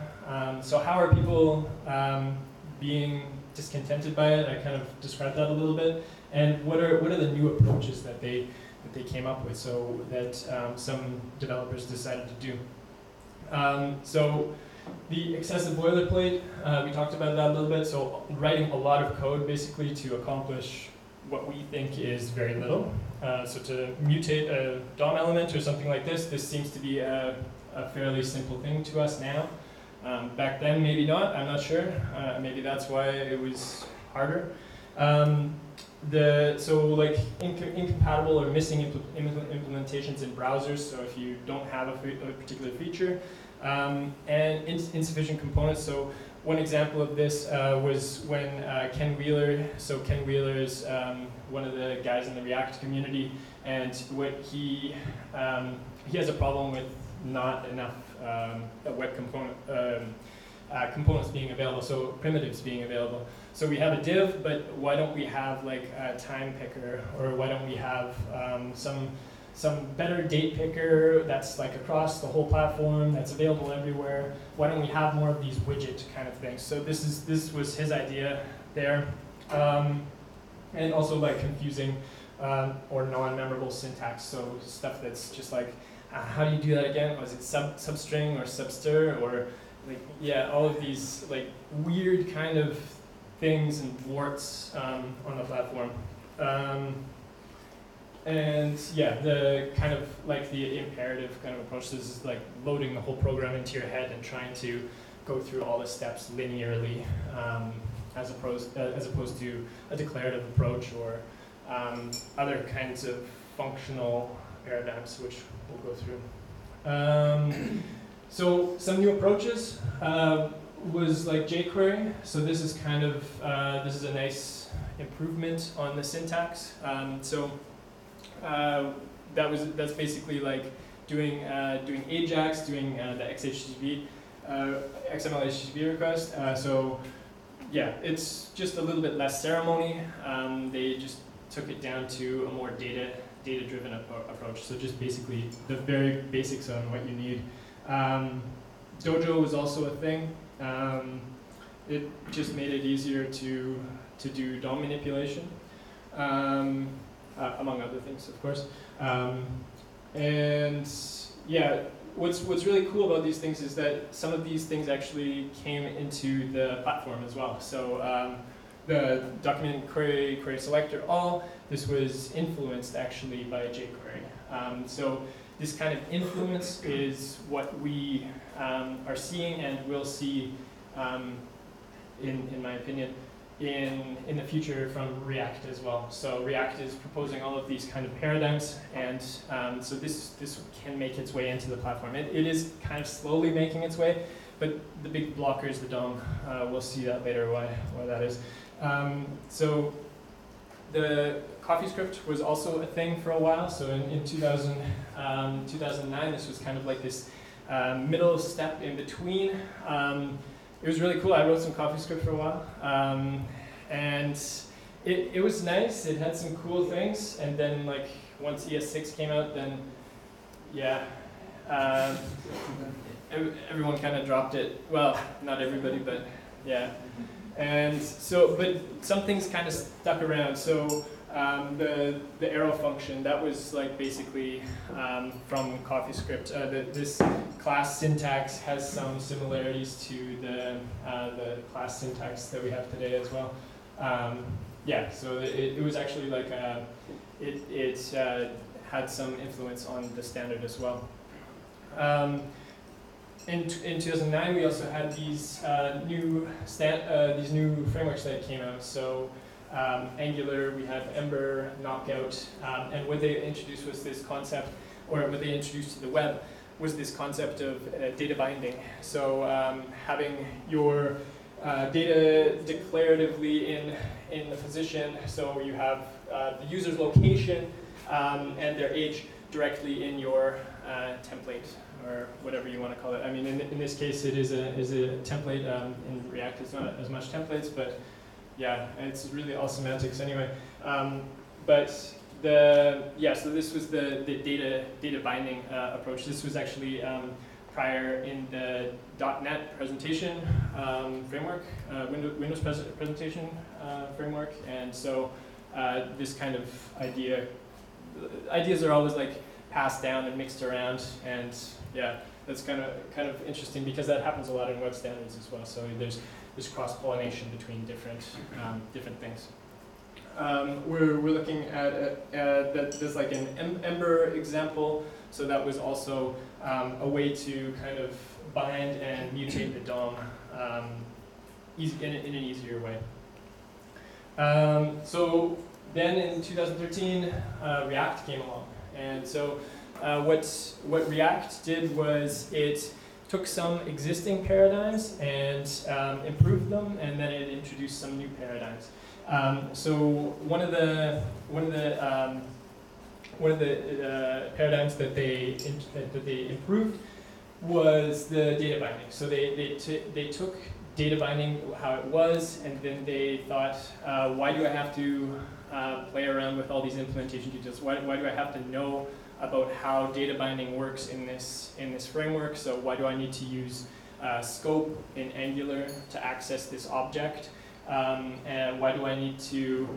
So how are people being discontented by it? I kind of described that a little bit. And what are the new approaches that they came up with, so that some developers decided to do. So the excessive boilerplate, we talked about that a little bit. So writing a lot of code basically to accomplish what we think is very little. So to mutate a DOM element or something like this seems to be a fairly simple thing to us now. Back then, maybe not, I'm not sure. Maybe that's why it was harder. So like incompatible or missing implementations in browsers, so if you don't have a particular feature, and insufficient components. So one example of this was when Ken Wheeler, so Ken Wheeler is one of the guys in the React community, and what he has a problem with not enough web components being available, so primitives being available. So we have a div, but why don't we have like a time picker, or why don't we have some better date picker that's like across the whole platform, that's available everywhere? Why don't we have more of these widget kind of things? So this was his idea there. And also like confusing or non-memorable syntax, so stuff that's just like, how do you do that again? Was it substring or subster, or like, yeah, all of these like weird kind of things and warts on the platform. And yeah, the kind of like the imperative kind of approach, this is like loading the whole program into your head and trying to go through all the steps linearly, as opposed to a declarative approach or other kinds of functional paradigms, which we'll go through. So some new approaches was like jQuery. So this is kind of this is a nice improvement on the syntax. That's basically like doing Ajax, doing the XHTTP XML HTTP request. So yeah, it's just a little bit less ceremony. They just took it down to a more data-driven approach. So just basically the very basics on what you need. Dojo was also a thing. It just made it easier to do DOM manipulation, among other things, of course. And yeah, what's really cool about these things is that some of these things actually came into the platform as well. So the document query selector all, this was influenced actually by jQuery. So this kind of influence is what we are seeing and will see, in my opinion, in the future from React as well. So React is proposing all of these kind of paradigms, and so this can make its way into the platform. It is kind of slowly making its way, but the big blocker is the DOM. We'll see that later why that is. So the CoffeeScript was also a thing for a while. So in 2009, this was kind of like this middle step in between. It was really cool. I wrote some CoffeeScript for a while, and it was nice. It had some cool things, and then like once ES6 came out, then yeah, everyone kind of dropped it. Well, not everybody, but yeah. And so, but some things kind of stuck around. So the arrow function, that was like basically from CoffeeScript. This class syntax has some similarities to the class syntax that we have today as well. Yeah, so it was actually like it had some influence on the standard as well. In 2009, we also had these new frameworks that came out. So Angular, we had Ember, Knockout, and what they introduced was this concept, or what they introduced to the web was this concept of data binding. So having your data declaratively in the position, so you have the user's location and their age directly in your template, or whatever you want to call it. I mean, in this case, it is a template. In React, it's not as much templates, but yeah, it's really all semantics anyway. But so this was the data binding approach. This was actually prior in the .NET presentation framework, Windows presentation framework, and so this kind of ideas are always like passed down and mixed around, and yeah, that's kind of interesting because that happens a lot in web standards as well. So there's cross-pollination between different things. We're looking at that. There's like an Ember example. So that was also a way to kind of bind and mutate the DOM in an easier way. So then in 2013, React came along, and so what React did was it took some existing paradigms and improved them, and then it introduced some new paradigms. So one of the paradigms that they improved was the data binding. So they took data binding how it was, and then they thought, why do I have to play around with all these implementation details? Why do I have to know about how data binding works in this framework? So why do I need to use scope in Angular to access this object? And why do I need to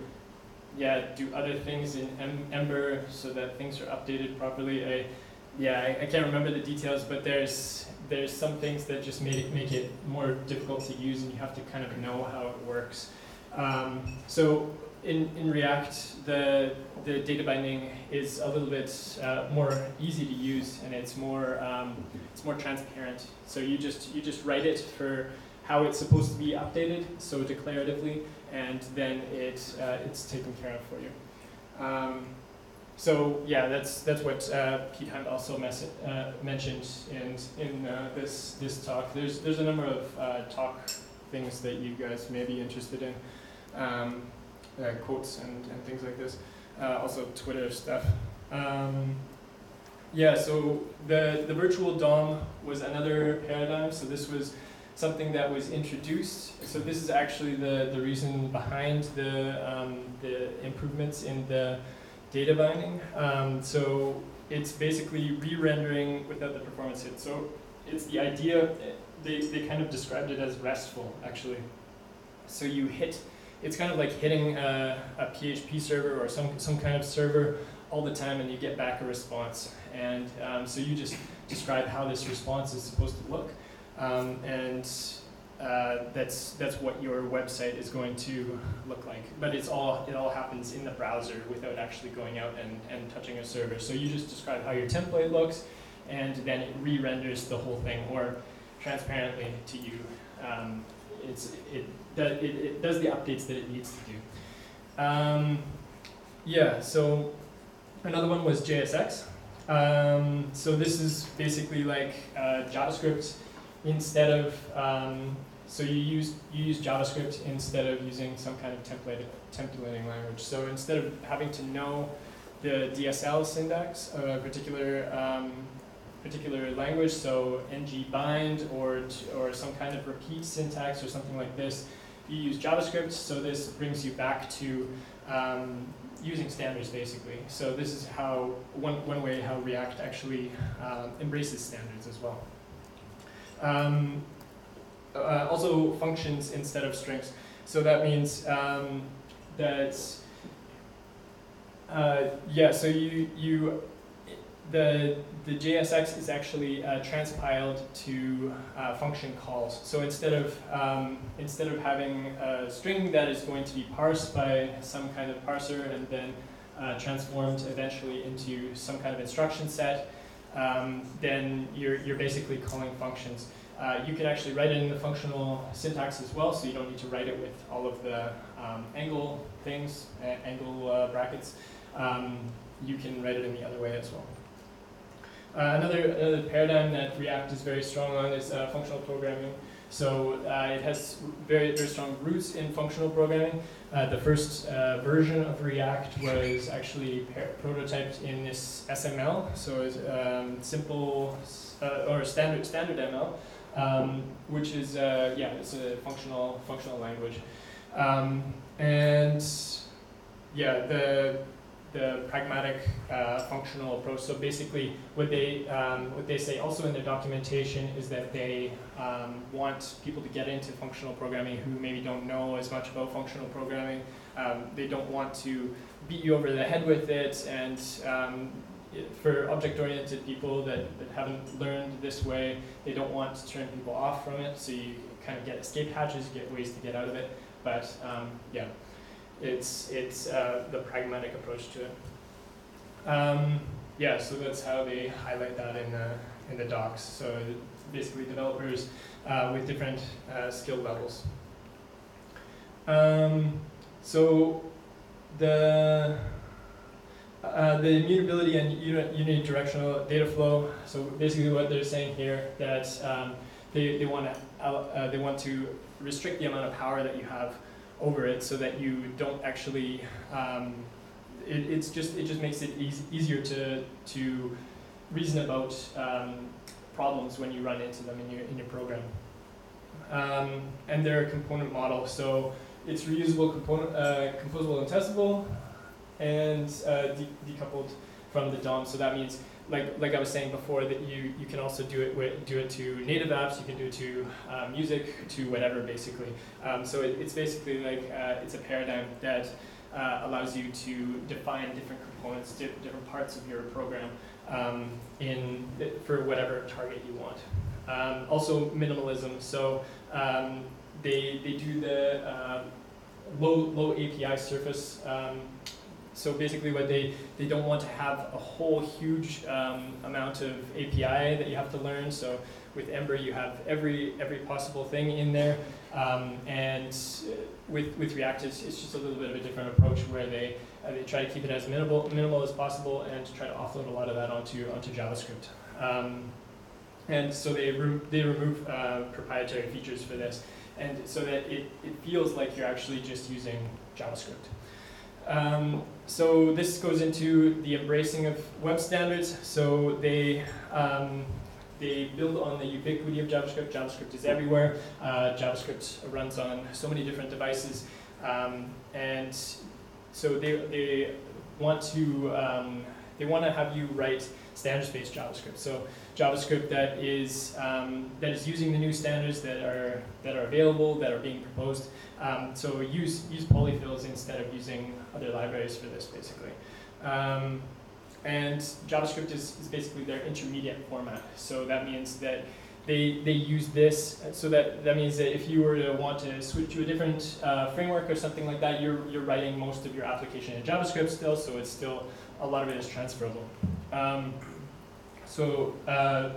do other things in Ember so that things are updated properly? I can't remember the details, but there's some things that just make it more difficult to use, and you have to kind of know how it works. So in React, the data binding is a little bit more easy to use, and it's more transparent. So you just write it for how it's supposed to be updated, so declaratively, and then it's taken care of for you. So yeah, that's what Pete Hunt also mentioned in this talk. There's a number of talk things that you guys may be interested in, quotes and things like this. Also Twitter stuff. Yeah, so the virtual DOM was another paradigm. So this was something that was introduced. So this is actually the reason behind the improvements in the data binding. So it's basically re-rendering without the performance hit. So it's the idea, they kind of described it as restful, actually. So you hit, it's kind of like hitting a PHP server or some kind of server all the time, and you get back a response. And so you just describe how this response is supposed to look. And that's what your website is going to look like. But it all happens in the browser without actually going out and touching a server. So you just describe how your template looks, and then it re-renders the whole thing, or transparently to you. It does the updates that it needs to do. Yeah, so another one was JSX. So this is basically like JavaScript instead of, so you use JavaScript instead of using some kind of templating language. So instead of having to know the DSL syntax of a particular language, so ng bind or some kind of repeat syntax or something like this, you use JavaScript. So this brings you back to using standards, basically. So this is how one way how React actually embraces standards as well. Also functions instead of strings. So that means that yeah. So the JSX is actually transpiled to function calls. So instead of having a string that is going to be parsed by some kind of parser and then transformed eventually into some kind of instruction set, then you're basically calling functions. You can actually write it in the functional syntax as well, so you don't need to write it with all of the angle things, angle brackets. You can write it in the other way as well. Another paradigm that React is very strong on is functional programming. So it has very, very strong roots in functional programming. The first version of React was actually prototyped in this SML, so it's simple or standard ML, which is yeah, it's a functional language, and yeah, the pragmatic functional approach. So basically, what they say also in their documentation is that they want people to get into functional programming who maybe don't know as much about functional programming. They don't want to beat you over the head with it, and for object-oriented people that haven't learned this way, they don't want to turn people off from it. So you kind of get escape hatches, you get ways to get out of it. But yeah. It's the pragmatic approach to it. Yeah, so that's how they highlight that in the docs. So basically, developers with different skill levels. So the immutability and unidirectional data flow. So basically, what they're saying here that they want to restrict the amount of power that you have over it, so that you don't actually. It just makes it easier to reason about problems when you run into them in your program. And they're a component model, so it's reusable, composable, and testable, and decoupled from the DOM. So that means, like I was saying before, that you can also do it to native apps. You can do it to music, to whatever, basically. So it's basically like it's a paradigm that allows you to define different components, different parts of your program for whatever target you want. Also minimalism. So they do the low API surface. So basically, what they don't want to have a whole huge amount of API that you have to learn. So with Ember, you have every possible thing in there, and with React, it's just a little bit of a different approach where they try to keep it as minimal as possible and try to offload a lot of that onto JavaScript. And so they remove proprietary features for this, and so that it feels like you're actually just using JavaScript. So this goes into the embracing of web standards. So they build on the ubiquity of JavaScript. JavaScript is everywhere. JavaScript runs on so many different devices, and so they want to have you write standards-based JavaScript. So JavaScript that is using the new standards that are available, that are being proposed. So use polyfills instead of using other libraries for this, basically. And JavaScript is basically their intermediate format. So that means that they use this. So that means that if you were to want to switch to a different framework or something like that, you're writing most of your application in JavaScript still. So it's still, a lot of it is transferable.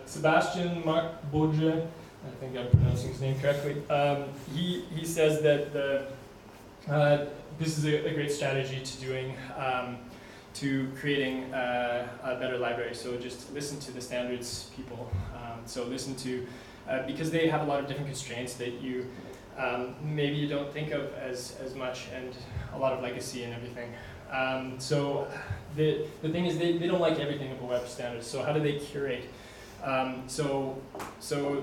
Sebastian Marc Bourget, I think I'm pronouncing his name correctly. He says that this is a great strategy to creating a better library. So just listen to the standards people. So listen to, because they have a lot of different constraints that you maybe you don't think of as much, and a lot of legacy and everything. So the thing is they don't like everything of a web standard. So how do they curate? So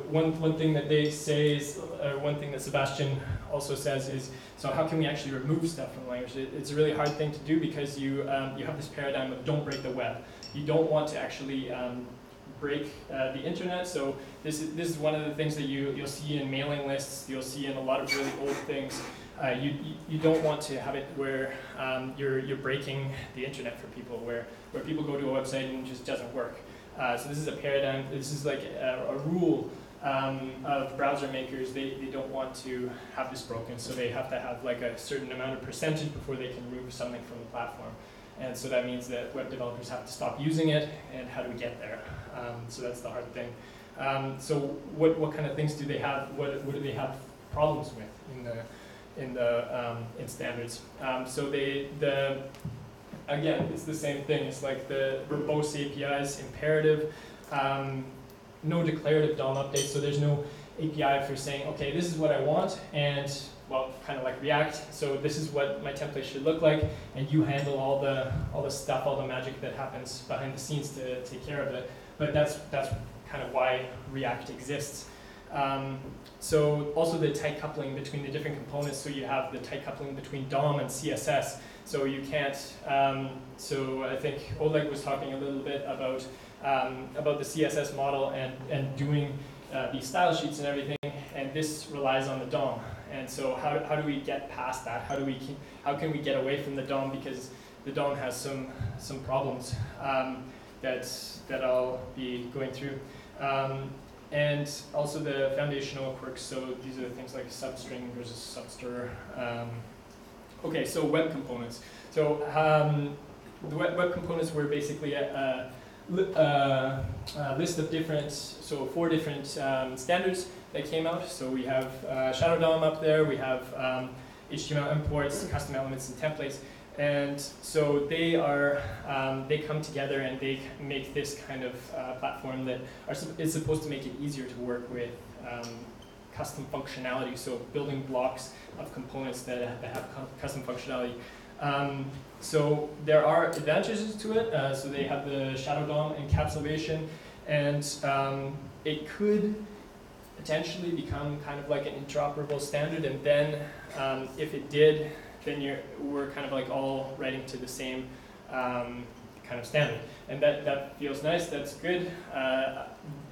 one thing that they say is, one thing that Sebastian also says is, so how can we actually remove stuff from the language? It's a really hard thing to do because you have this paradigm of don't break the web. You don't want to actually break the internet. So this is one of the things that you'll see in mailing lists. You'll see in a lot of really old things. You don't want to have it where you're breaking the internet for people, where people go to a website and it just doesn't work. So this is a paradigm. This is like a rule of browser makers. They don't want to have this broken, so they have to have like a certain amount of percentage before they can remove something from the platform. And so that means that web developers have to stop using it. And how do we get there? So that's the hard thing. So what kind of things do they have? What do they have problems with in standards? So again, it's the same thing. It's like the verbose APIs, imperative, no declarative DOM updates. So there's no API for saying, okay, this is what I want, and well, kind of like React. So this is what my template should look like, and you handle all the stuff, all the magic that happens behind the scenes to take care of it. But that's kind of why React exists. So also the tight coupling between the different components. So you have the tight coupling between DOM and CSS. So you can't. So I think Oleg was talking a little bit about the CSS model and doing these style sheets and everything. And this relies on the DOM. And so how do we get past that? How can we get away from the DOM, because the DOM has some problems that I'll be going through. And also the foundational quirks, so these are things like substring versus subster. Okay, so web components. So the web components were basically a list of different, so 4 different standards that came out. So we have Shadow DOM up there, we have HTML imports, custom elements, and templates. And so they come together and they make this kind of platform that is supposed to make it easier to work with custom functionality. So building blocks of components that have custom functionality. So there are advantages to it. So they have the Shadow DOM encapsulation, and it could potentially become kind of like an interoperable standard. And then if it did, then we're kind of like all writing to the same kind of standard. And that feels nice, that's good.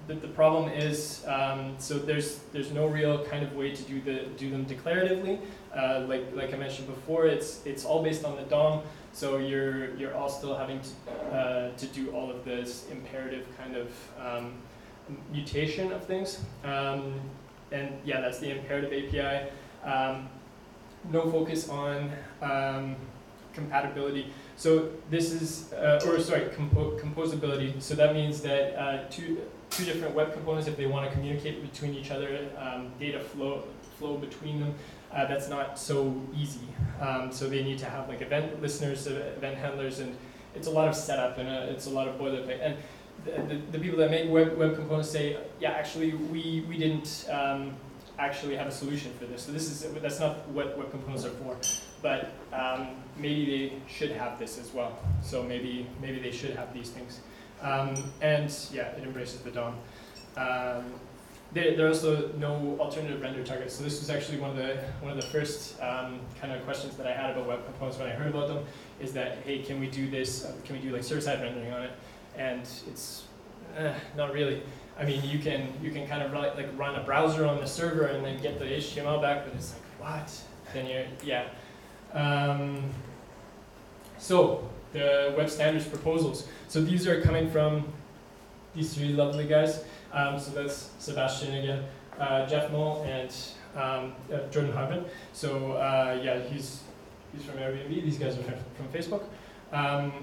The problem is, so there's no real kind of way to do them declaratively. Like I mentioned before, it's all based on the DOM, so you're all still having to do all of this imperative kind of mutation of things. And yeah, that's the imperative API. No focus on compatibility. So this is, composability. So that means that two different web components, if they want to communicate between each other, data flow between them, that's not so easy. So they need to have like event listeners, event handlers, and it's a lot of setup and it's a lot of boilerplate. And the people that make web components say, yeah, actually we didn't actually have a solution for this. So that's not what web components are for. but maybe they should have this as well. So maybe they should have these things. And yeah, it embraces the DOM. There are also no alternative render targets. So this was actually one of the first kind of questions that I had about web components when I heard about them. Is that, hey, can we do this? Can we do like server-side rendering on it? And it's not really. I mean, you can kind of run a browser on the server and then get the HTML back, but it's like, what? Then yeah. So the web standards proposals. So these are coming from these three lovely guys. So that's Sebastian again, Jeff Moll, and Jordan Hartman. So yeah, he's from Airbnb. These guys are from Facebook.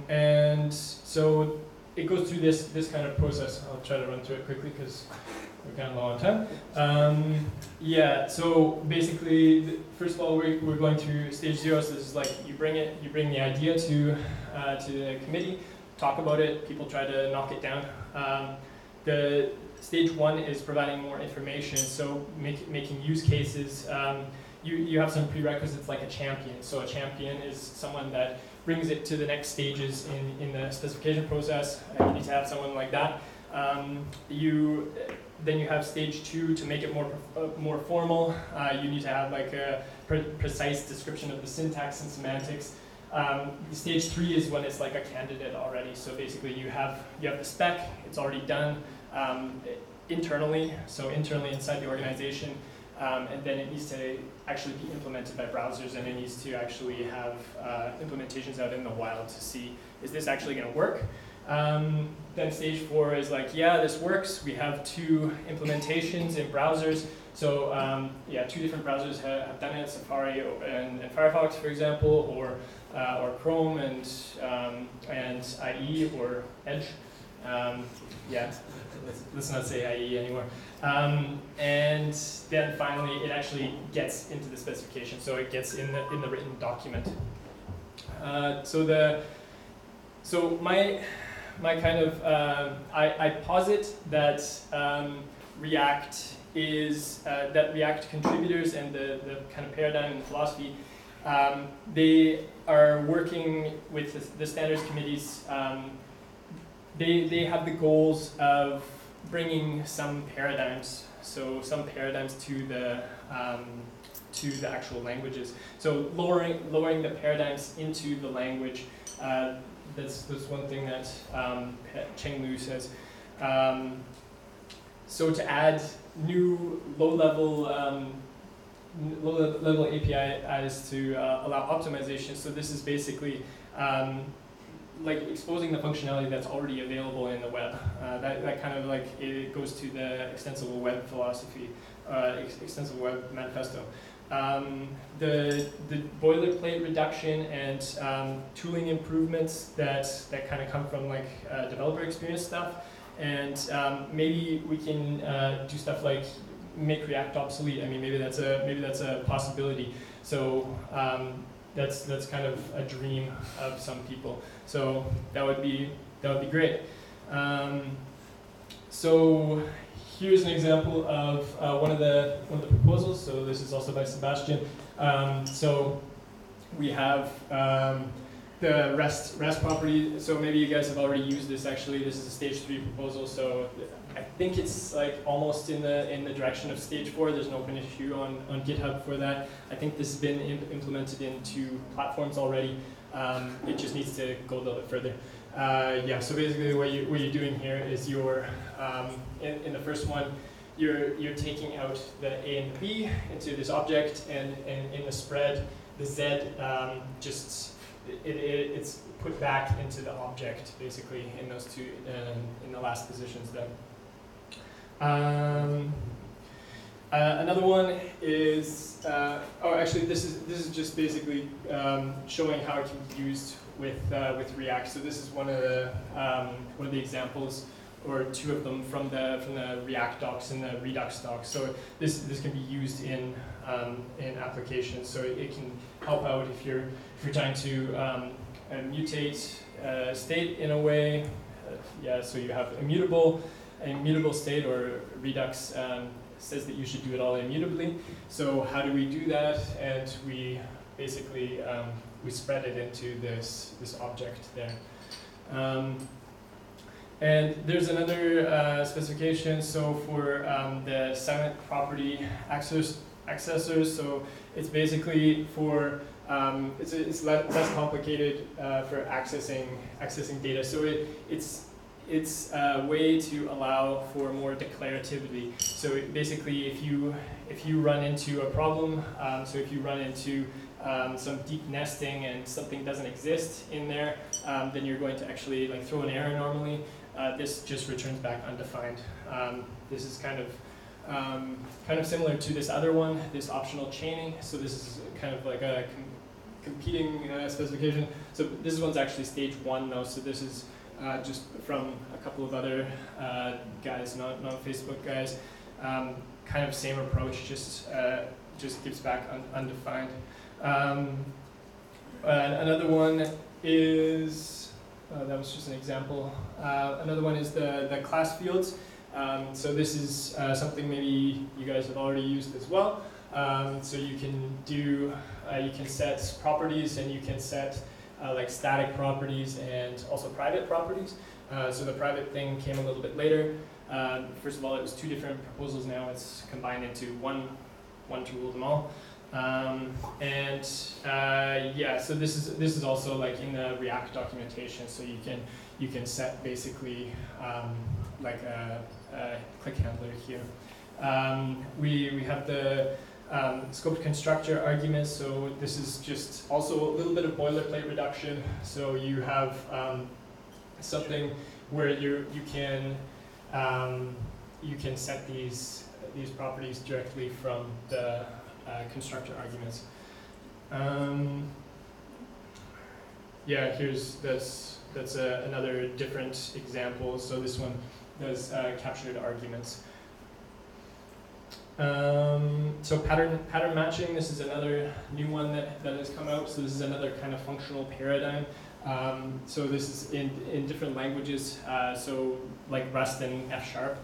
And so it goes through this kind of process. I'll try to run through it quickly because we're kind of low on time. Yeah, so basically, first of all, we're going through stage 0. So this is like you bring the idea to the committee, talk about it. People try to knock it down. The stage 1 is providing more information. So making use cases. You have some prerequisites like a champion. So a champion is someone that brings it to the next stages in the specification process. You need to have someone like that. Then you have stage 2 to make it more formal. You need to have like a precise description of the syntax and semantics. Stage 3 is when it's like a candidate already. So basically you have the spec, it's already done internally, so internally inside the organization. And then it needs to actually be implemented by browsers, and it needs to actually have implementations out in the wild to see, is this actually going to work? Then stage 4 is like, yeah, this works. We have 2 implementations in browsers. So yeah, 2 different browsers have done it, Safari and Firefox, for example, or Chrome and IE or Edge. Yeah, let's not say IE anymore. And then finally, it actually gets into the specification, so it gets in the written document. So my kind of I posit that React is that React contributors and the kind of paradigm and philosophy, they are working with the standards committees. They have the goals of bringing some paradigms, to the actual languages. So lowering the paradigms into the language. That's one thing that Cheng Lu says. So to add new low-level APIs to allow optimization. So this is basically like exposing the functionality that's already available in the web. That kind of like, it goes to the extensible web philosophy, extensible web manifesto. The boilerplate reduction and tooling improvements that kind of come from like developer experience stuff, and maybe we can do stuff like make React obsolete. I mean, maybe that's a possibility. So that's kind of a dream of some people. So that would be great. So here's an example of one of the proposals. So this is also by Sebastian. So we have the REST property. So maybe you guys have already used this. Actually, this is a stage 3 proposal. So I think it's like almost in the direction of stage 4. There's an open issue on GitHub for that. I think this has been implemented into platforms already. It just needs to go a little bit further. Yeah. So basically, what you're doing here is you're in the first one, you're taking out the A and the B into this object, and in the spread, the Z it's put back into the object, basically, in those two, in the last positions there. Another one is, actually this is just basically showing how it can be used with React. So this is one of the examples, or 2 of them from the React docs and the Redux docs. So this can be used in applications. So it can help out if you're trying to mutate state in a way. Yeah. So you have immutable state, or Redux says that you should do it all immutably. So how do we do that? And we basically we spread it into this object there. And there's another specification, so for the silent property accessors, so it's basically for, it's less complicated for accessing data. So it's a way to allow for more declarativity. So basically, if you run into a problem, so if you run into some deep nesting and something doesn't exist in there, then you're going to actually like throw an error normally. This just returns back undefined. This is kind of similar to this other one, this optional chaining. So this is kind of like a competing specification. So this one's actually stage 1 though. So this is just from a couple of other guys, not Facebook guys. Kind of same approach, just gives back undefined. Another one is. That was just an example. Another one is the class fields. So this is something maybe you guys have already used as well. So you can set properties, and you can set like static properties and also private properties. So the private thing came a little bit later. First of all, it was 2 different proposals. Now it's combined into one to rule them all. Yeah, so this is also like in the React documentation. So you can set basically like a click handler here. We have the scoped constructor arguments. So this is just also a little bit of boilerplate reduction. So you have something where you can set these properties directly from the constructor arguments. Yeah, that's another different example. So this one does captured arguments. So pattern matching. This is another new one that has come out. So this is another kind of functional paradigm. So this is in different languages. So like Rust and F#.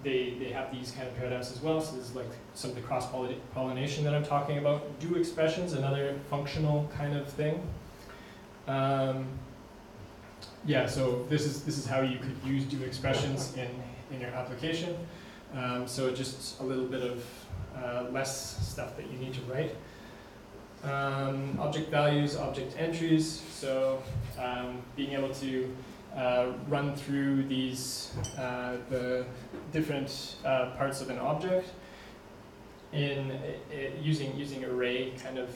They have these kind of paradigms as well. So this is like some of the cross-pollination that I'm talking about. Do expressions, another functional kind of thing. Yeah, so this is how you could use do expressions in your application. So just a little bit of less stuff that you need to write. Object values, object entries. So being able to run through these the different parts of an object in using array kind of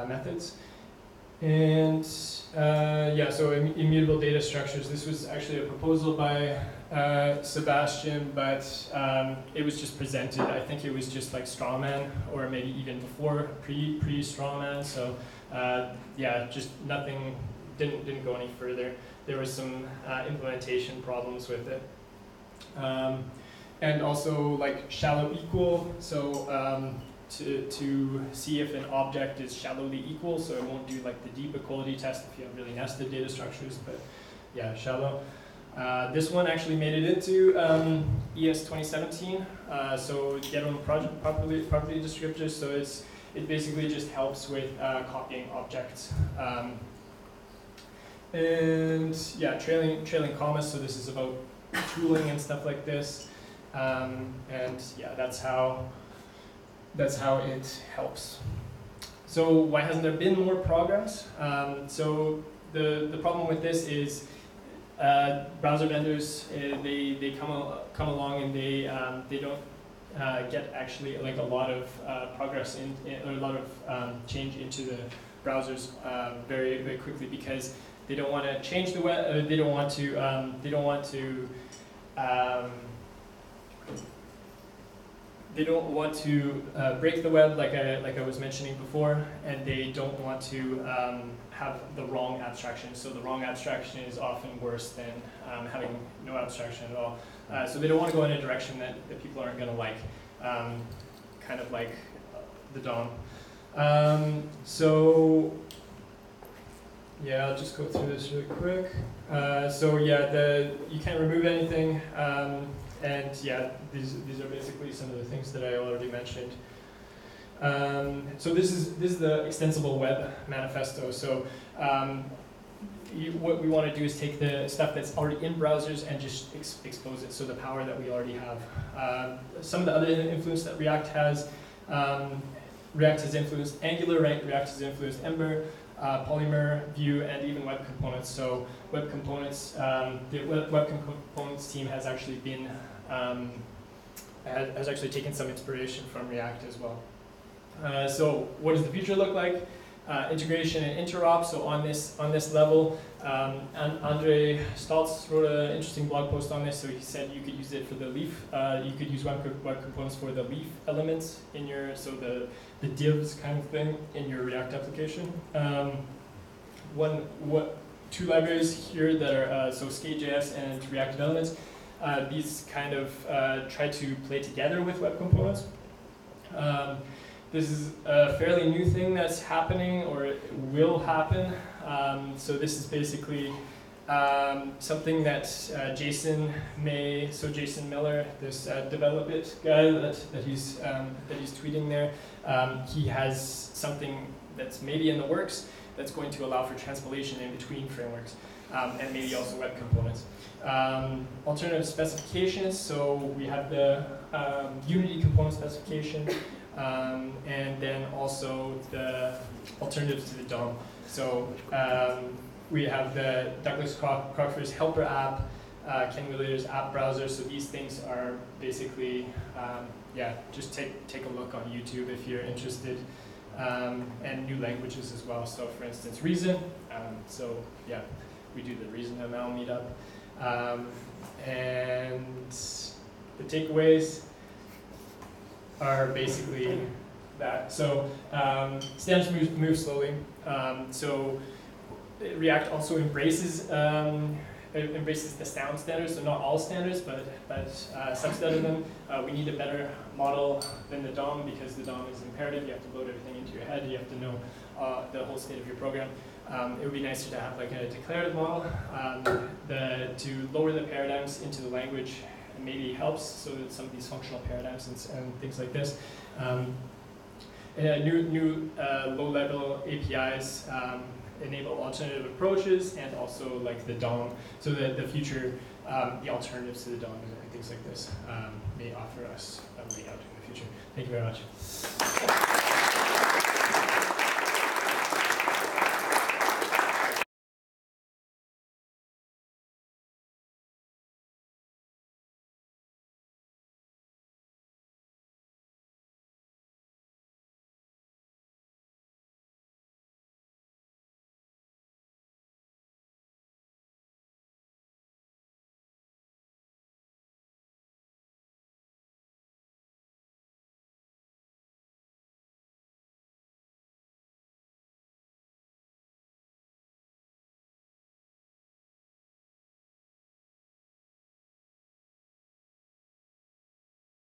methods. And yeah, so immutable data structures. This was actually a proposal by Sebastian, but it was just presented. I think it was just like strawman, or maybe even before pre strawman. So yeah, just nothing. Didn't go any further. There was some implementation problems with it, and also like shallow equal. So to see if an object is shallowly equal, so it won't do like the deep equality test if you have really nested data structures. But yeah, shallow. This one actually made it into ES 2017. So get on property descriptors. So it basically just helps with copying objects. And yeah, trailing commas. So this is about tooling and stuff like this. And yeah, that's how it helps. So why hasn't there been more progress? So the problem with this is browser vendors they come along and they don't get actually like a lot of progress or a lot of change into the browsers very very quickly, because they don't want to change the web. They don't want to break the web, like I was mentioning before, and they don't want to have the wrong abstraction. So the wrong abstraction is often worse than having no abstraction at all. So they don't want to go in a direction that people aren't going to like, kind of like the DOM. So yeah, I'll just go through this really quick. So yeah, you can't remove anything. And yeah, these are basically some of the things that I already mentioned. So this is the extensible web manifesto. So what we want to do is take the stuff that's already in browsers and just expose it. So the power that we already have. Some of the other influence that React has. React has influenced Angular, React has influenced Ember, Polymer, Vue, and even web components. So web components, the web components team has actually been has actually taken some inspiration from React as well. So what does the future look like? Integration and interop. So on this level, and Andre Stoltz wrote an interesting blog post on this. So he said you could use it for the leaf. You could use web components for the leaf elements in your the divs kind of thing in your React application. Two libraries here that are so Skate.js and React Development. These kind of try to play together with web components. This is a fairly new thing that's happening, or it will happen. So this is basically something that Jason Miller, this Develop It guy that he's tweeting there, he has something that's maybe in the works that's going to allow for transpilation in between frameworks, and maybe also web components. Alternative specifications, so we have the Unity component specification, and then also the alternatives to the DOM. So we have the Douglas Crockford's helper app, Ken Williams app browser. So these things are basically, just take a look on YouTube if you're interested, and new languages as well. So for instance, Reason. We do the Reason ML meetup, and the takeaways are basically that. So standards move slowly. So React also embraces the sound standards. So not all standards, but subset of them. We need a better model than the DOM, because the DOM is imperative. You have to load everything into your head. You have to know the whole state of your program. It would be nicer to have like a declarative model. To lower the paradigms into the language maybe helps, so that some of these functional paradigms and things like this. New low-level APIs enable alternative approaches, and also like the DOM, so that the future, the alternatives to the DOM and things like this may offer us a way out in the future. Thank you very much.